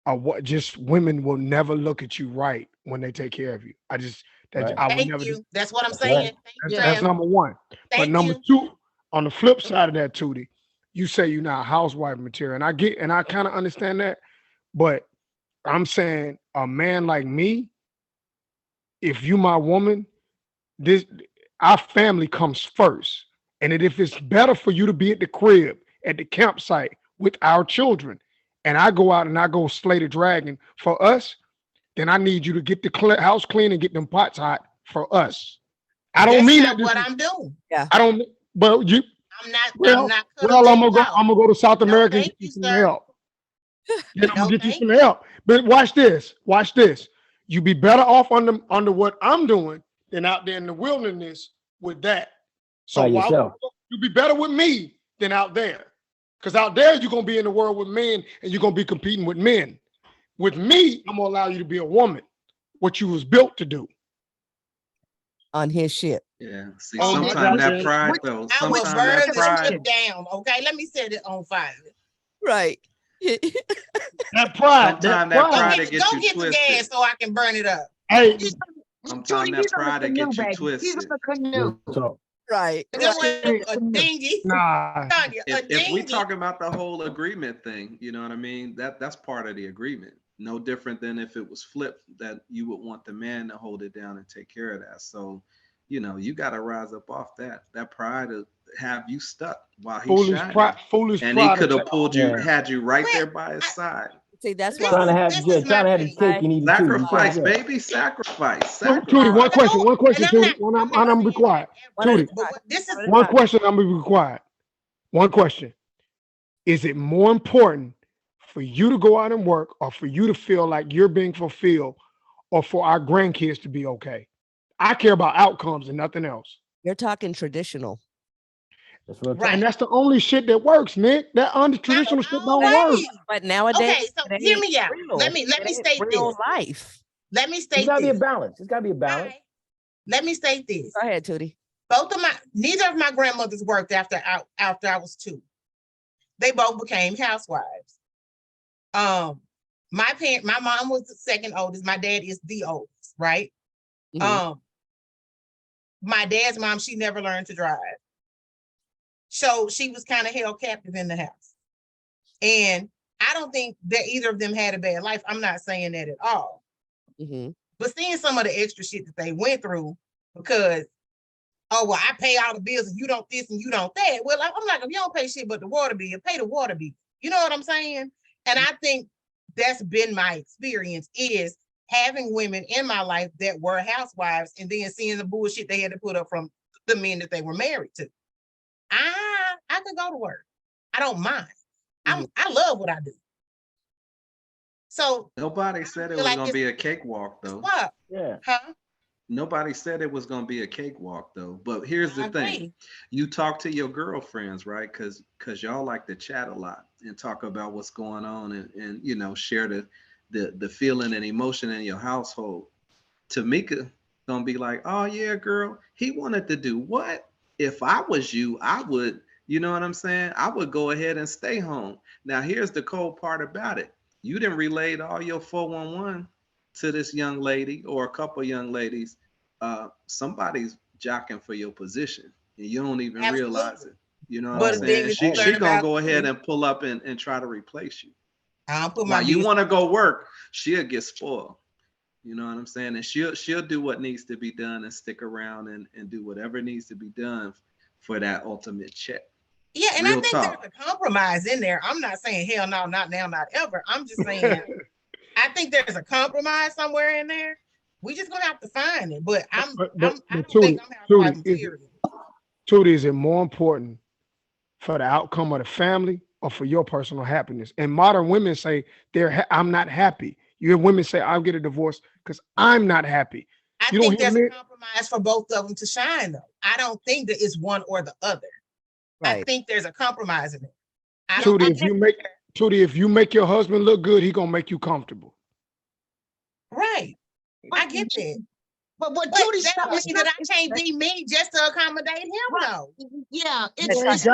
women will never look at you right when they take care of you. I would never. That's what I'm saying. That's number one. But number 2, on the flip side of that, Tootie, you say you're not housewife material, and I kind of understand that, but I'm saying a man like me, if you my woman, our family comes first. And if it's better for you to be at the crib, at the campsite with our children, and I go out and I go slay the dragon for us, then I need you to get the house clean and get them pots hot for us. I don't mean that. What I'm doing. Yeah. I don't. But you. I'm not. Well, I'm gonna go to South America and get you some help. I'm gonna get you some help. But watch this. Watch this. You be better off under what I'm doing than out there in the wilderness with that. So You'll be better with me than out there. Because out there, you're going to be in the world with men and you're going to be competing with men. With me, I'm going to allow you to be a woman, what you was built to do. On his ship. Yeah. See, sometimes that pride, though. I will burn the ship down. Okay, let me set it on fire. Right. That pride. Sometimes that pride to get go you get twisted. the gas so I can burn it up. Hey. Sometimes that pride to get you twisted. He's on the canoe. Right. A dinghy. Nah. If we talking about the whole agreement thing, you know what I mean? That's part of the agreement. No different than if it was flipped, that you would want the man to hold it down and take care of that. So, you know, you got to rise up off that pride to have you stuck while he's shining. Foolish and pride. he could have pulled you, had you right there by his side. See, that's why trying to have his cake and eat it too. Sacrifice, baby, sacrifice. Tootie, one question, Tootie. I'm gonna be quiet. Tootie, one question. I'm gonna be quiet. One question: is it more important for you to go out and work, or for you to feel like you're being fulfilled, or for our grandkids to be okay? I care about outcomes and nothing else. You're talking traditional. That's what right. And that's the only shit that works, Nick. That traditional shit don't work. But nowadays, okay, so hear me out. Let me state real this. Life. Let me state this. It's gotta this. be a balance. It's gotta be a balance. Right. Let me state this. Go ahead, Tootie. Neither of my grandmothers worked after I was 2. They both became housewives. My mom was the second oldest. My dad is the oldest, right? Mm-hmm. My dad's mom, she never learned to drive. So she was kind of held captive in the house. And I don't think that either of them had a bad life. I'm not saying that at all. Mm-hmm. But seeing some of the extra shit that they went through, because, oh, well, I pay all the bills and you don't this and you don't that. Well, I'm like, if you don't pay shit but the water bill, pay the water bill. You know what I'm saying? And I think that's been my experience, is having women in my life that were housewives and then seeing the bullshit they had to put up from the men that they were married to. I could go to work. I don't mind. I love what I do. So nobody said it was gonna be a cakewalk, though. What? Yeah. Huh? Nobody said it was gonna be a cakewalk, though. But here's the thing: you talk to your girlfriends, right? Because y'all like to chat a lot and talk about what's going on, and you know, share the feeling and emotion in your household. Tamika gonna be like, "Oh yeah, girl, he wanted to do what? If I was you, I would." You know what I'm saying? I would go ahead and stay home. Now, here's the cold part about it. You didn't relay all your 411 to this young lady or a couple of young ladies. Somebody's jockeying for your position and you don't even realize it. You know what I'm saying? She's going to go ahead and pull up and try to replace you. While you want to go work, she'll get spoiled. You know what I'm saying? And she'll do what needs to be done and stick around and do whatever needs to be done for that ultimate check. Yeah, and I think there's a compromise in there. I'm not saying hell no, not now, not ever. I'm just saying I think there's a compromise somewhere in there. We just gonna have to find it. But I don't think I'm having Tootie, is it more important for the outcome of the family or for your personal happiness? And modern women say I'm not happy. You hear women say I'll get a divorce because I'm not happy. I think there's a compromise for both of them to shine, though. I don't think that it's one or the other. Right. I think there's a compromise in it. Tootie, if you make your husband look good, he gonna make you comfortable. Right. I get that. But what Tootie that means that I can't be me just to accommodate him, though. Yeah. It's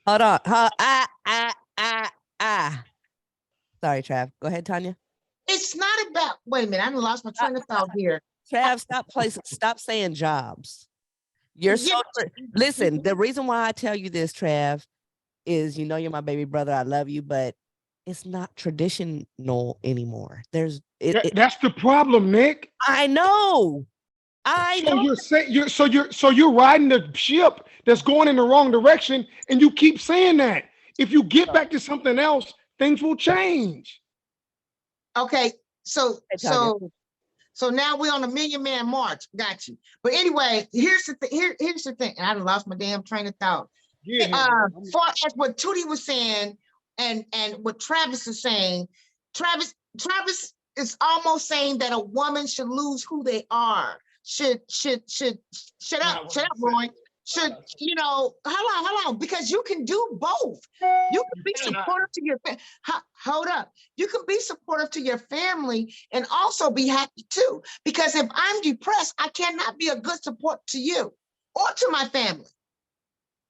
Hold on, Sorry, Trav. Go ahead, Tanya. It's not about, wait a minute, I lost my train of thought here. Trav, stop saying jobs. You're listen, the reason why I tell you this, Trav, is you're my baby brother. I love you, but it's not traditional anymore. That's the problem, Nick. I know. You're riding the ship that's going in the wrong direction, and you keep saying that. If you get back to something else, things will change. Okay, so now we're on a Million Man March. Got you. But anyway, here's the thing. Here's the thing. And I lost my damn train of thought. Far as what Tootie was saying and what Travis is saying, Travis is almost saying that a woman should lose who they are. shut up, Roy. Should, you know, hold on, because you can do both. You can be supportive to your family. Hold up. You can be supportive to your family and also be happy too. Because if I'm depressed, I cannot be a good support to you or to my family.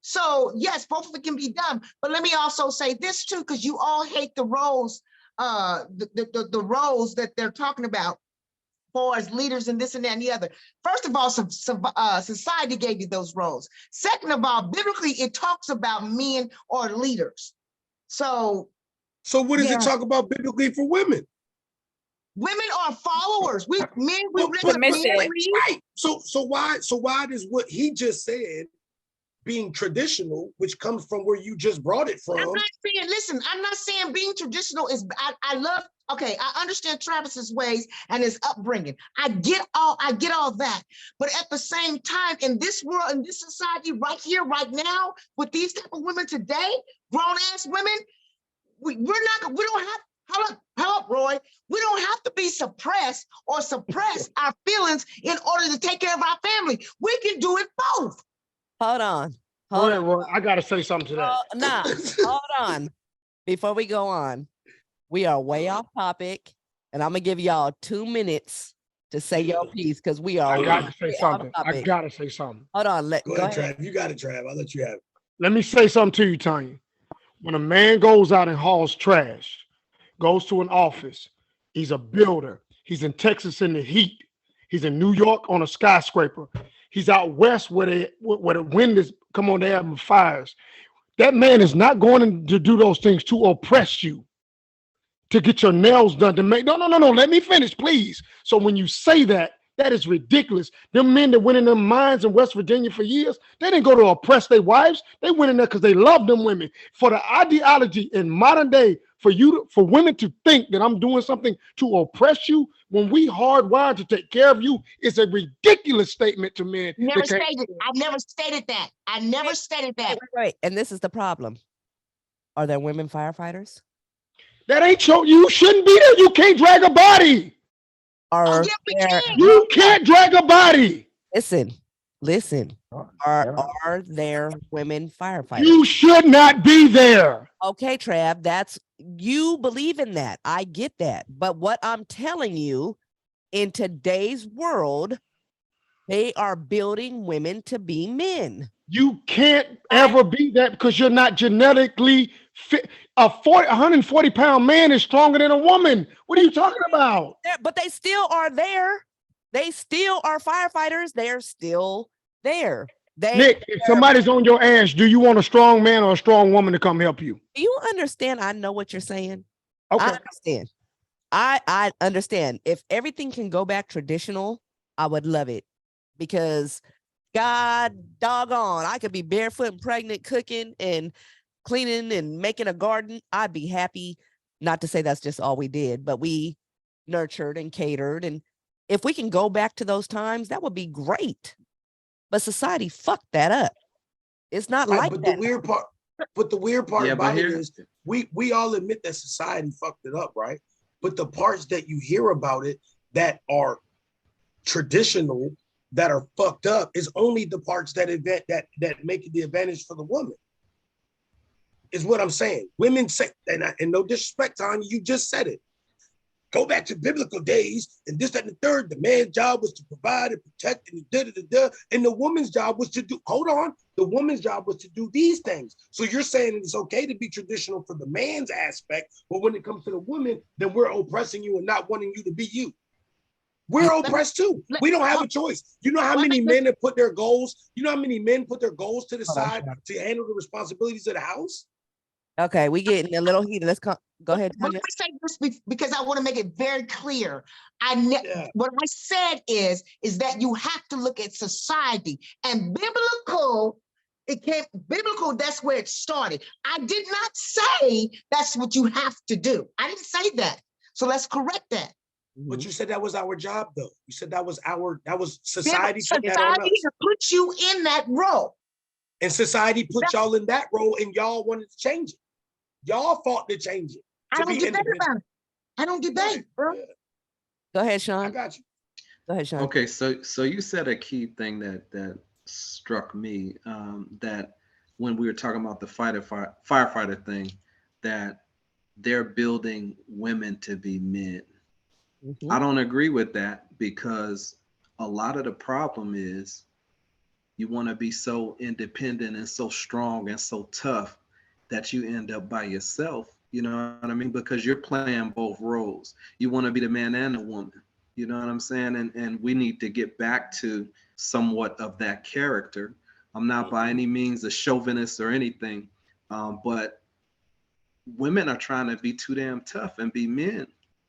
So yes, both of it can be done. But let me also say this too, because you all hate the roles, the roles that they're talking about as leaders and this and that and the other. First of all, society gave you those roles. Second of all, biblically, it talks about men or leaders. So what does it talk about biblically for women? Women are followers. We right. So why does what he just said being traditional, which comes from where you just brought it from? I'm not saying, listen, I'm not saying being traditional is, I understand Travis's ways and his upbringing. I get all that. But at the same time, in this world, in this society, right here, right now, with these type of women today, grown ass women, we don't have, hold up, Roy. We don't have to be suppressed or suppress our feelings in order to take care of our family. We can do it both. Hold on. Roy, I gotta say something to that. Hold on. Before we go on, we are way off topic, and I'm gonna give y'all 2 minutes to say your piece because we are. I gotta say something. Hold on. Go ahead, Trav. You got it, Trav. I'll let you have it. Let me say something to you, Tanya. When a man goes out and hauls trash, goes to an office, he's a builder. He's in Texas in the heat. He's in New York on a skyscraper. He's out west where the wind is, come on, they have fires. That man is not going to do those things to oppress you, to get your nails done, to make, no, let me finish, please. So when you say that, that is ridiculous. Them men that went in them mines in West Virginia for years, they didn't go to oppress their wives. They went in there because they loved them women. For the ideology in modern day, for women to think that I'm doing something to oppress you when we hardwired to take care of you is a ridiculous statement to men. I never stated that. I never stated that. Right. And this is the problem. Are there women firefighters? That ain't you shouldn't be there. You can't drag a body. You can't drag a body. Listen. Are there women firefighters? You should not be there. Okay, Trav, you believe in that. I get that. But what I'm telling you, in today's world, they are building women to be men. You can't ever be that because you're not genetically fit. A 140-pound man is stronger than a woman. What are you talking about? But they still are there. They still are firefighters. They're still there. Nick, if somebody's on your ass, do you want a strong man or a strong woman to come help you? Do you understand? I know what you're saying. Okay. I understand. I understand. If everything can go back traditional, I would love it. Because God doggone, I could be barefoot and pregnant, cooking and cleaning and making a garden. I'd be happy. Not to say that's just all we did, but we nurtured and catered. And if we can go back to those times, that would be great. But society fucked that up. It's not like but that. The weird part about it is we all admit that society fucked it up, right? But the parts that you hear about it that are traditional, that are fucked up, is only the parts that make it the advantage for the woman. Is what I'm saying. Women say, and no disrespect, Tanya, you just said it. Go back to biblical days, and this, that, and the third. The man's job was to provide and protect, and and the woman's job was to do. Hold on, the woman's job was to do these things. So you're saying it's okay to be traditional for the man's aspect, but when it comes to the woman, then we're oppressing you and not wanting you to be you. We're oppressed too. We don't have a choice. You know how many men have put their goals? You know how many men put their goals to the side to handle the responsibilities of the house? Okay, we getting a little heated. Let's go ahead. But let me say this because I want to make it very clear. What I said is that you have to look at society and biblical. Biblical. That's where it started. I did not say that's what you have to do. I didn't say that. So let's correct that. But you said that was our job, though. You said that was society. Society put you in that role. And society put y'all in that role, and y'all wanted to change it. Y'all fought to change it. I don't debate about it. I don't debate, bro. Go ahead, Sean. I got you. Go ahead, Sean. Okay, so you said a key thing that struck me, that when we were talking about the firefighter thing, that they're building women to be men. Mm-hmm. I don't agree with that, because a lot of the problem is you want to be so independent and so strong and so tough that you end up by yourself. You know what I mean? Because you're playing both roles. You want to be the man and the woman. You know what I'm saying? And we need to get back to somewhat of that character. I'm not by any means a chauvinist or anything, but women are trying to be too damn tough and be men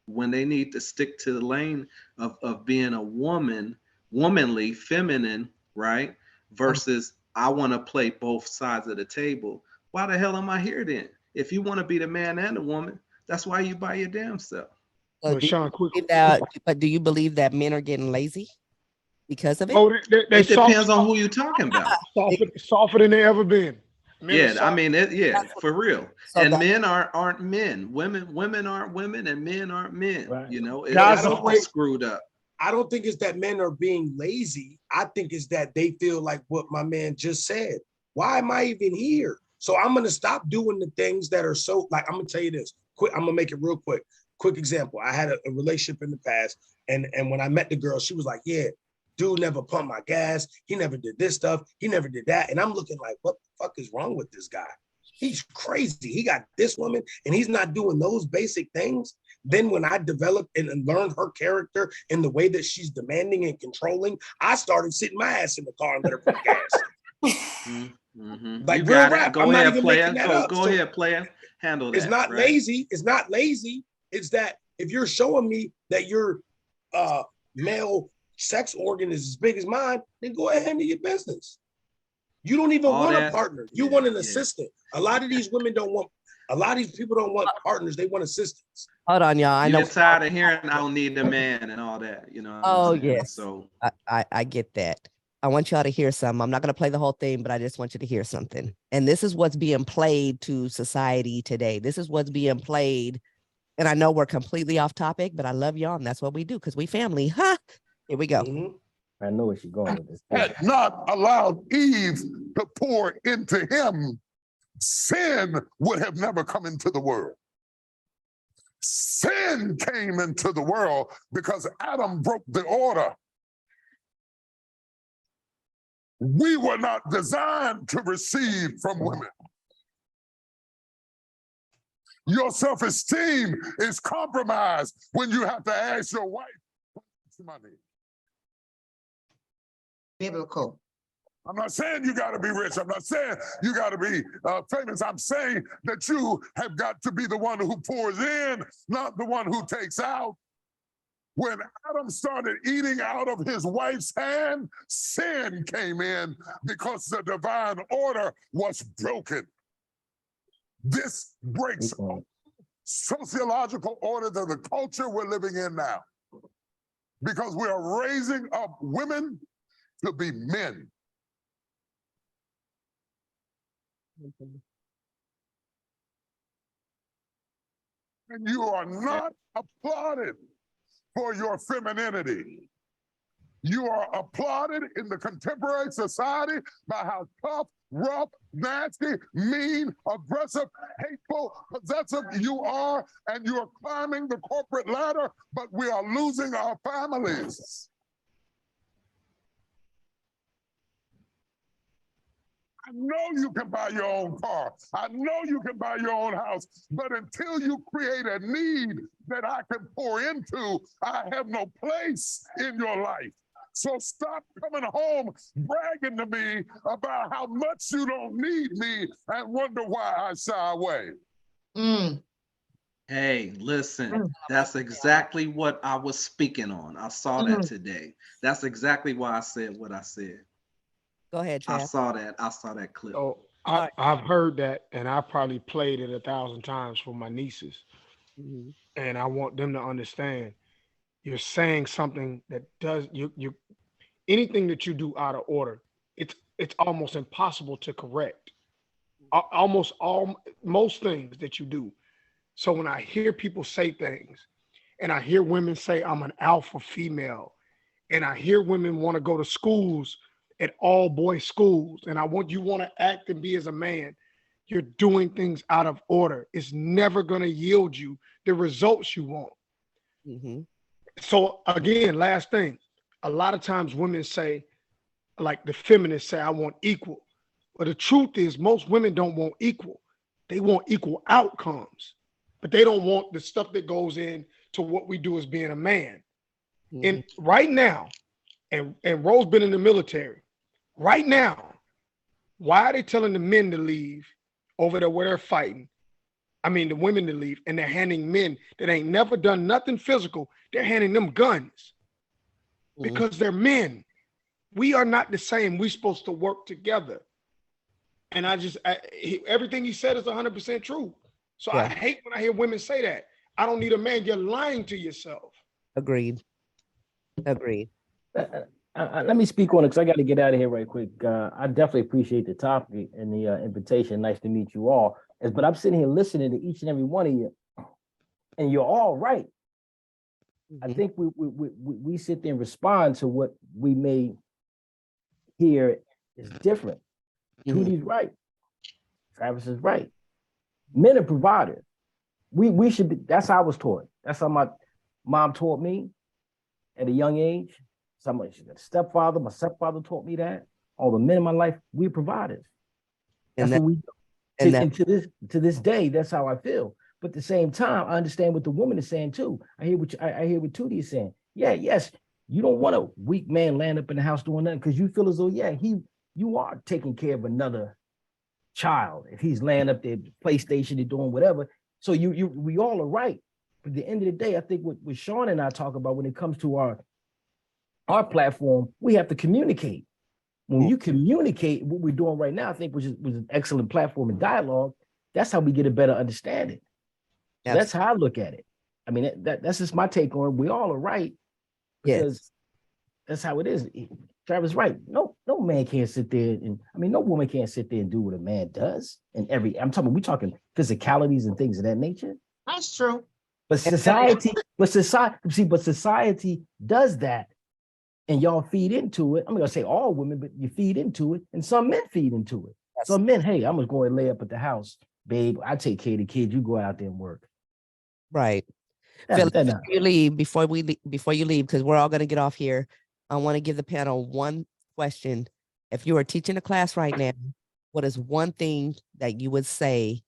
when they need to stick to the lane of being a woman, womanly, feminine, right? Versus I want to play both sides of the table. Why the hell am I here then? If you want to be the man and the woman, that's why you buy your damn self. But do you believe that men are getting lazy because of it? Oh, it depends on who you're talking about. Softer than they ever been. Men I mean, for real. So and men aren't men. Women aren't women, and men aren't men. Right. You know, it's all screwed up. I don't think it's that men are being lazy. I think it's that they feel like what my man just said. Why am I even here? So I'm gonna stop doing the things that are so, like, I'm gonna tell you this quick. I'm gonna make it real quick. Quick example. I had a relationship in the past, and when I met the girl, she was like, yeah, dude never pumped my gas. He never did this stuff. He never did that. And I'm looking like, what the fuck is wrong with this guy? He's crazy. He got this woman and he's not doing those basic things. Then when I developed and learned her character in the way that she's demanding and controlling, I started sitting my ass in the car and let her put gas. Mm-hmm. Like, you got it. Go ahead, player. Go ahead, player. Handle that. It's not lazy. It's not lazy. It's that if you're showing me that your male sex organ is as big as mine, then go ahead and handle your business. You don't even want a partner. You want an assistant. A lot of these women don't want, a lot of these people don't want partners. They want assistants. Hold on, y'all. I know. You're tired of hearing I don't need a man and all that, you know. Oh, yes. So I get that. I want y'all to hear something. I'm not going to play the whole thing, but I just want you to hear something. And this is what's being played to society today. This is what's being played. And I know we're completely off topic, but I love y'all. And that's what we do because we family. Huh? Here we go. Mm-hmm. I know where she's going with this. Had not allowed Eve to pour into him, sin would have never come into the world. Sin came into the world because Adam broke the order. We were not designed to receive from women. Your self-esteem is compromised when you have to ask your wife for money. Biblical. I'm not saying you got to be rich. I'm not saying you got to be famous. I'm saying that you have got to be the one who pours in, not the one who takes out. When Adam started eating out of his wife's hand, sin came in because the divine order was broken. This breaks sociological order to the culture we're living in now. Because we are raising up women to be men. And you are not applauded for your femininity. You are applauded in the contemporary society by how tough, rough, nasty, mean, aggressive, hateful, possessive you are, and you are climbing the corporate ladder, but we are losing our families. I know you can buy your own car. I know you can buy your own house. But until you create a need that I can pour into, I have no place in your life. So stop coming home bragging to me about how much you don't need me and wonder why I shy away. Hey, listen, that's exactly what I was speaking on. I saw that today. That's exactly why I said what I said. Go ahead, Chad. I saw that clip. So I've heard that, and I probably played it 1,000 times for my nieces. Mm-hmm. And I want them to understand you're saying something that does you anything that you do out of order, it's almost impossible to correct. Most things that you do. So when I hear people say things, and I hear women say I'm an alpha female, And I hear women want to go to schools at all boys schools. And you want to act and be as a man. You're doing things out of order. It's never going to yield you the results you want. Mm-hmm. So again, last thing, a lot of times women say, like the feminists say, I want equal. But the truth is most women don't want equal. They want equal outcomes, but they don't want the stuff that goes in to what we do as being a man. Mm-hmm. And right now, and Rose been in the military, right now, why are they telling the men to leave over there where they're fighting? I mean, the women to leave, and they're handing men that ain't never done nothing physical, they're handing them guns because they're men. We are not the same. We're supposed to work together. And everything he said is 100% true. So yeah. I hate when I hear women say that. I don't need a man. You're lying to yourself. Agreed. Let me speak on it because I got to get out of here right quick. I definitely appreciate the topic and the invitation. Nice to meet you all. But I'm sitting here listening to each and every one of you, and you're all right. Mm-hmm. I think we sit there and respond to what we may hear is different. Mm-hmm. Tootie's right. Travis is right. Men are providers. We should be. That's how I was taught. That's how my mom taught me at a young age. My stepfather taught me that. All the men in my life, we're providers. That's what we do. And to this day, that's how I feel. But at the same time, I understand what the woman is saying too. I hear what Tootie is saying. Yeah, yes, you don't want a weak man laying up in the house doing nothing because you feel as though, you are taking care of another child if he's laying up there PlayStation and doing whatever. So we all are right. But at the end of the day, I think what Sean and I talk about when it comes to our platform, we have to communicate. When you communicate what we're doing right now, I think which is an excellent platform and dialogue, that's how we get a better understanding. So that's how I look at it. I mean, that's just my take on it. We all are right because that's how it is. Travis right. No man can't sit there no woman can't sit there and do what a man does. We're talking physicalities and things of that nature. That's true. But society does that. And y'all feed into it. I'm gonna say all women, but you feed into it, and some men feed into it. Some men, hey, I'm just going to lay up at the house, babe. I take care of the kids. You go out there and work. Right. Phil, before you leave, because we're all gonna get off here, I want to give the panel one question. If you are teaching a class right now, what is one thing that you would say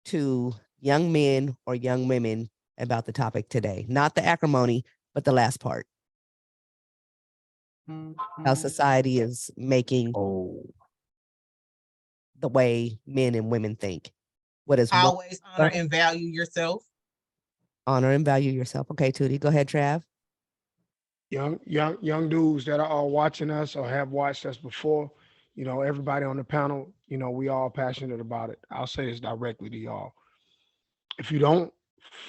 to young men or young women about the topic today? Not the acrimony, but the last part. How society is making the way men and women think. What is always honor and value yourself? Honor and value yourself. Okay, Tootie, go ahead, Trav. Young dudes that are all watching us or have watched us before, everybody on the panel, we all passionate about it. I'll say this directly to y'all. If you don't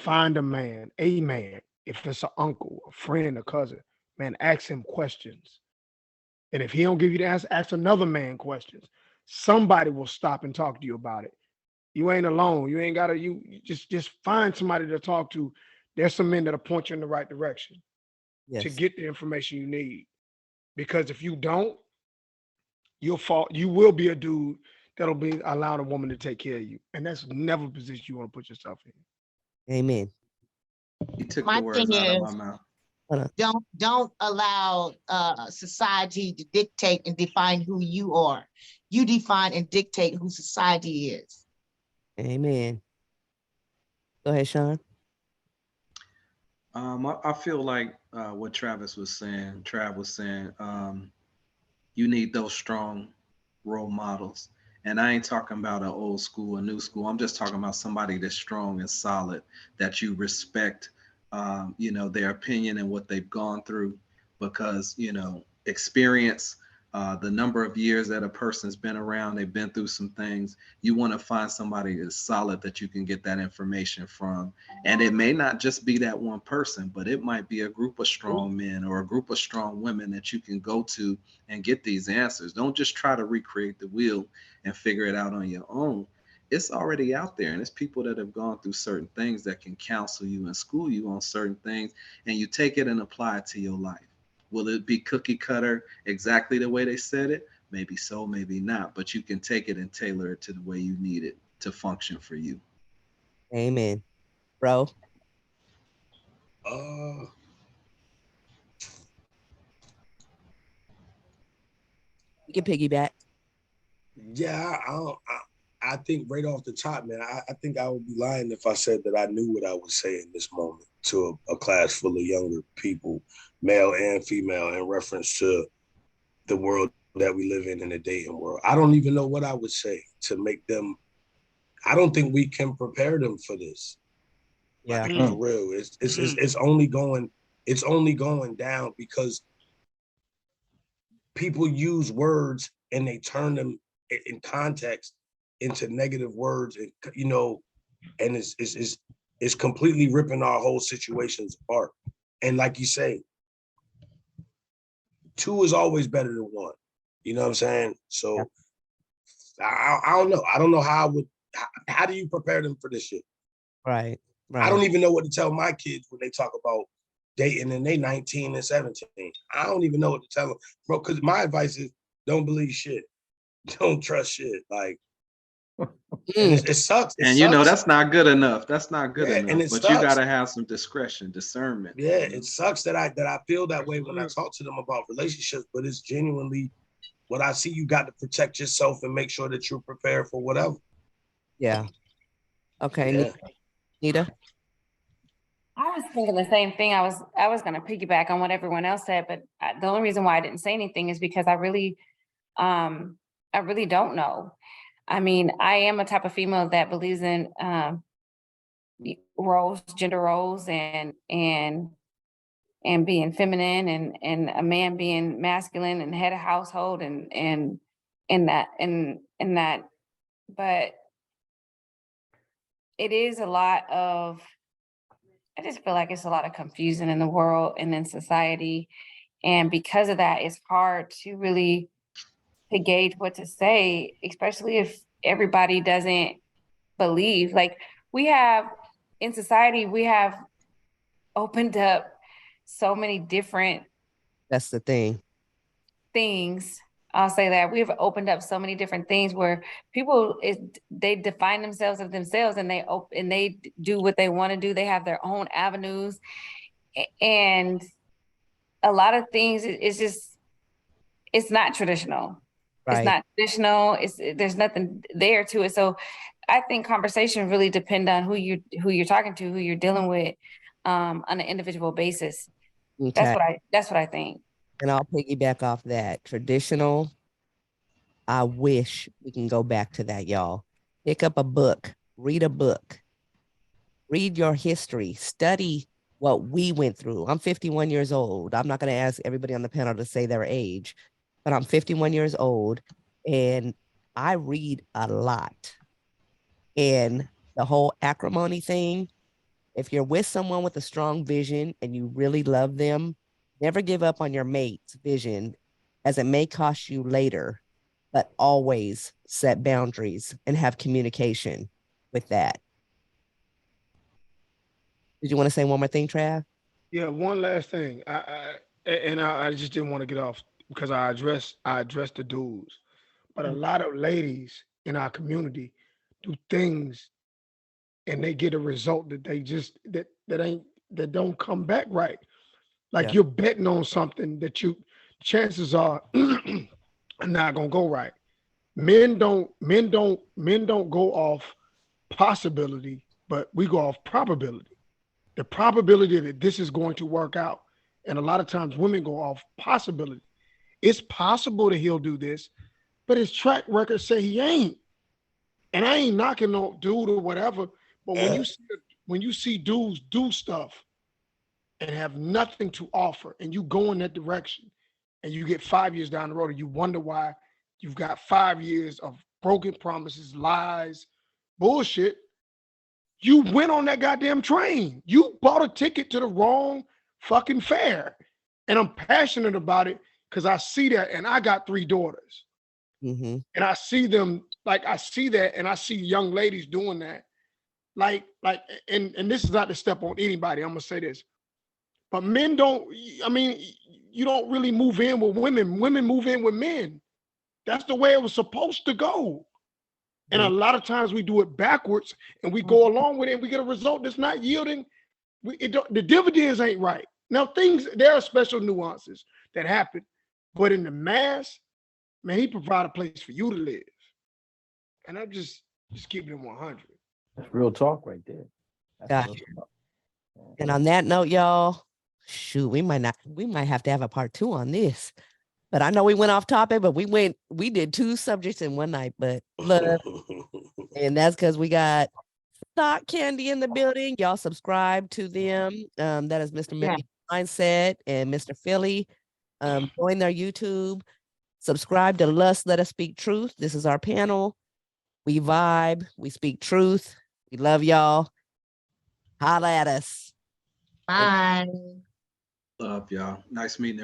find a man, if it's an uncle, a friend, a cousin, man, ask him questions. And if he don't give you the answer, ask another man questions. Somebody will stop and talk to you about it. You ain't alone. You ain't gotta, you just find somebody to talk to. There's some men that'll point you in the right direction to get the information you need. Because if you don't, you will be a dude that'll be allowing a woman to take care of you. And that's never a position you want to put yourself in. Amen. You took the words out of my mouth. Don't allow society to dictate and define who you are. You define and dictate who society is. Amen. Go ahead, Sean. I feel like what Trav was saying, you need those strong role models. And I ain't talking about an old school, a new school. I'm just talking about somebody that's strong and solid, that you respect their opinion and what they've gone through, because, experience, the number of years that a person's been around, they've been through some things. You want to find somebody that's solid that you can get that information from. And it may not just be that one person, but it might be a group of strong men or a group of strong women that you can go to and get these answers. Don't just try to recreate the wheel and figure it out on your own. It's already out there, and it's people that have gone through certain things that can counsel you and school you on certain things, and you take it and apply it to your life. Will it be cookie cutter exactly the way they said it? Maybe so, maybe not. But you can take it and tailor it to the way you need it to function for you. Amen. Bro? You can piggyback. Yeah, I think right off the top, man, I think I would be lying if I said that I knew what I was saying this moment to a class full of younger people, male and female, in reference to the world that we live in the dating world. I don't even know what I would say to make them. I don't think we can prepare them for this. Yeah, like, for real. It's only going down because people use words and they turn them in context into negative words, and and it's completely ripping our whole situations apart. And like you say, two is always better than one. You know what I'm saying? So I don't know. I don't know how do you prepare them for this shit? Right. I don't even know what to tell my kids when they talk about dating and they 19 and 17. I don't even know what to tell them, bro, because my advice is don't believe shit. Don't trust shit. Like, and it sucks. And that's not good enough. That's not good enough. And it but sucks. You gotta have some discretion, discernment. Yeah, it sucks that I feel that way when I talk to them about relationships, but it's genuinely what I see. You got to protect yourself and make sure that you're prepared for whatever. Yeah. Okay. Yeah. Nita? I was thinking the same thing. I was going to piggyback on what everyone else said, but the only reason why I didn't say anything is because I really don't know. I mean, I am a type of female that believes in roles, gender roles, and being feminine, and a man being masculine and head of household, and that. But it is a lot of. I just feel like it's a lot of confusion in the world and in society. And because of that, it's hard to really gauge what to say, especially if everybody doesn't believe. Like in society, we have opened up so many different That's the thing. Things. I'll say that we've opened up so many different things where people they define themselves as themselves, and they do what they want to do. They have their own avenues, and a lot of things it's not traditional. Right. It's not traditional. There's nothing there to it. So I think conversation really depend on who you're talking to, who you're dealing with, on an individual basis. Okay. That's what I think. And I'll piggyback off that. Traditional, I wish we can go back to that, y'all. Pick up a book, read a book, read your history, study what we went through. I'm 51 years old. I'm not going to ask everybody on the panel to say their age, but I'm 51 years old and I read a lot. And the whole acrimony thing, if you're with someone with a strong vision and you really love them, never give up on your mate's vision, as it may cost you later, but always set boundaries and have communication with that. Did you want to say one more thing, Trav? Yeah, one last thing. I just didn't want to get off because I addressed the dudes, but a lot of ladies in our community do things and they get a result that they just that don't come back right. Like you're betting on something that chances are not gonna go right. Men don't go off possibility, but we go off probability. The probability that this is going to work out. And a lot of times women go off possibility. It's possible that he'll do this, but his track record say he ain't. And I ain't knocking no dude or whatever, but when you see dudes do stuff and have nothing to offer, and you go in that direction, and you get 5 years down the road, and you wonder why you've got 5 years of broken promises, lies, bullshit. You went on that goddamn train. You bought a ticket to the wrong fucking fare. And I'm passionate about it because I see that, and I got 3 daughters. Mm-hmm. And I see them, I see that, and I see young ladies doing that. And this is not to step on anybody. I'm gonna say this. But men don't, I mean, you don't really move in with women. Women move in with men. That's the way it was supposed to go. And a lot of times we do it backwards and we go along with it and we get a result that's not yielding. The dividends ain't right. Now there are special nuances that happen, but in the mass, man, he provide a place for you to live. And I'm just keeping it 100. That's real talk right there. Gotcha. And on that note, y'all, shoot, we might have to have a part 2 on this. But I know we went off topic, but we did 2 subjects in one night, but look, and that's because we got Stock Candy in the building. Y'all subscribe to them. That is Mr. Mindset and Mr. Philly. Join their YouTube. Subscribe to L.U.S.T. Let Us Speak Truth. This is our panel. We vibe. We speak truth. We love y'all. Holla at us. Bye. Love y'all. Nice meeting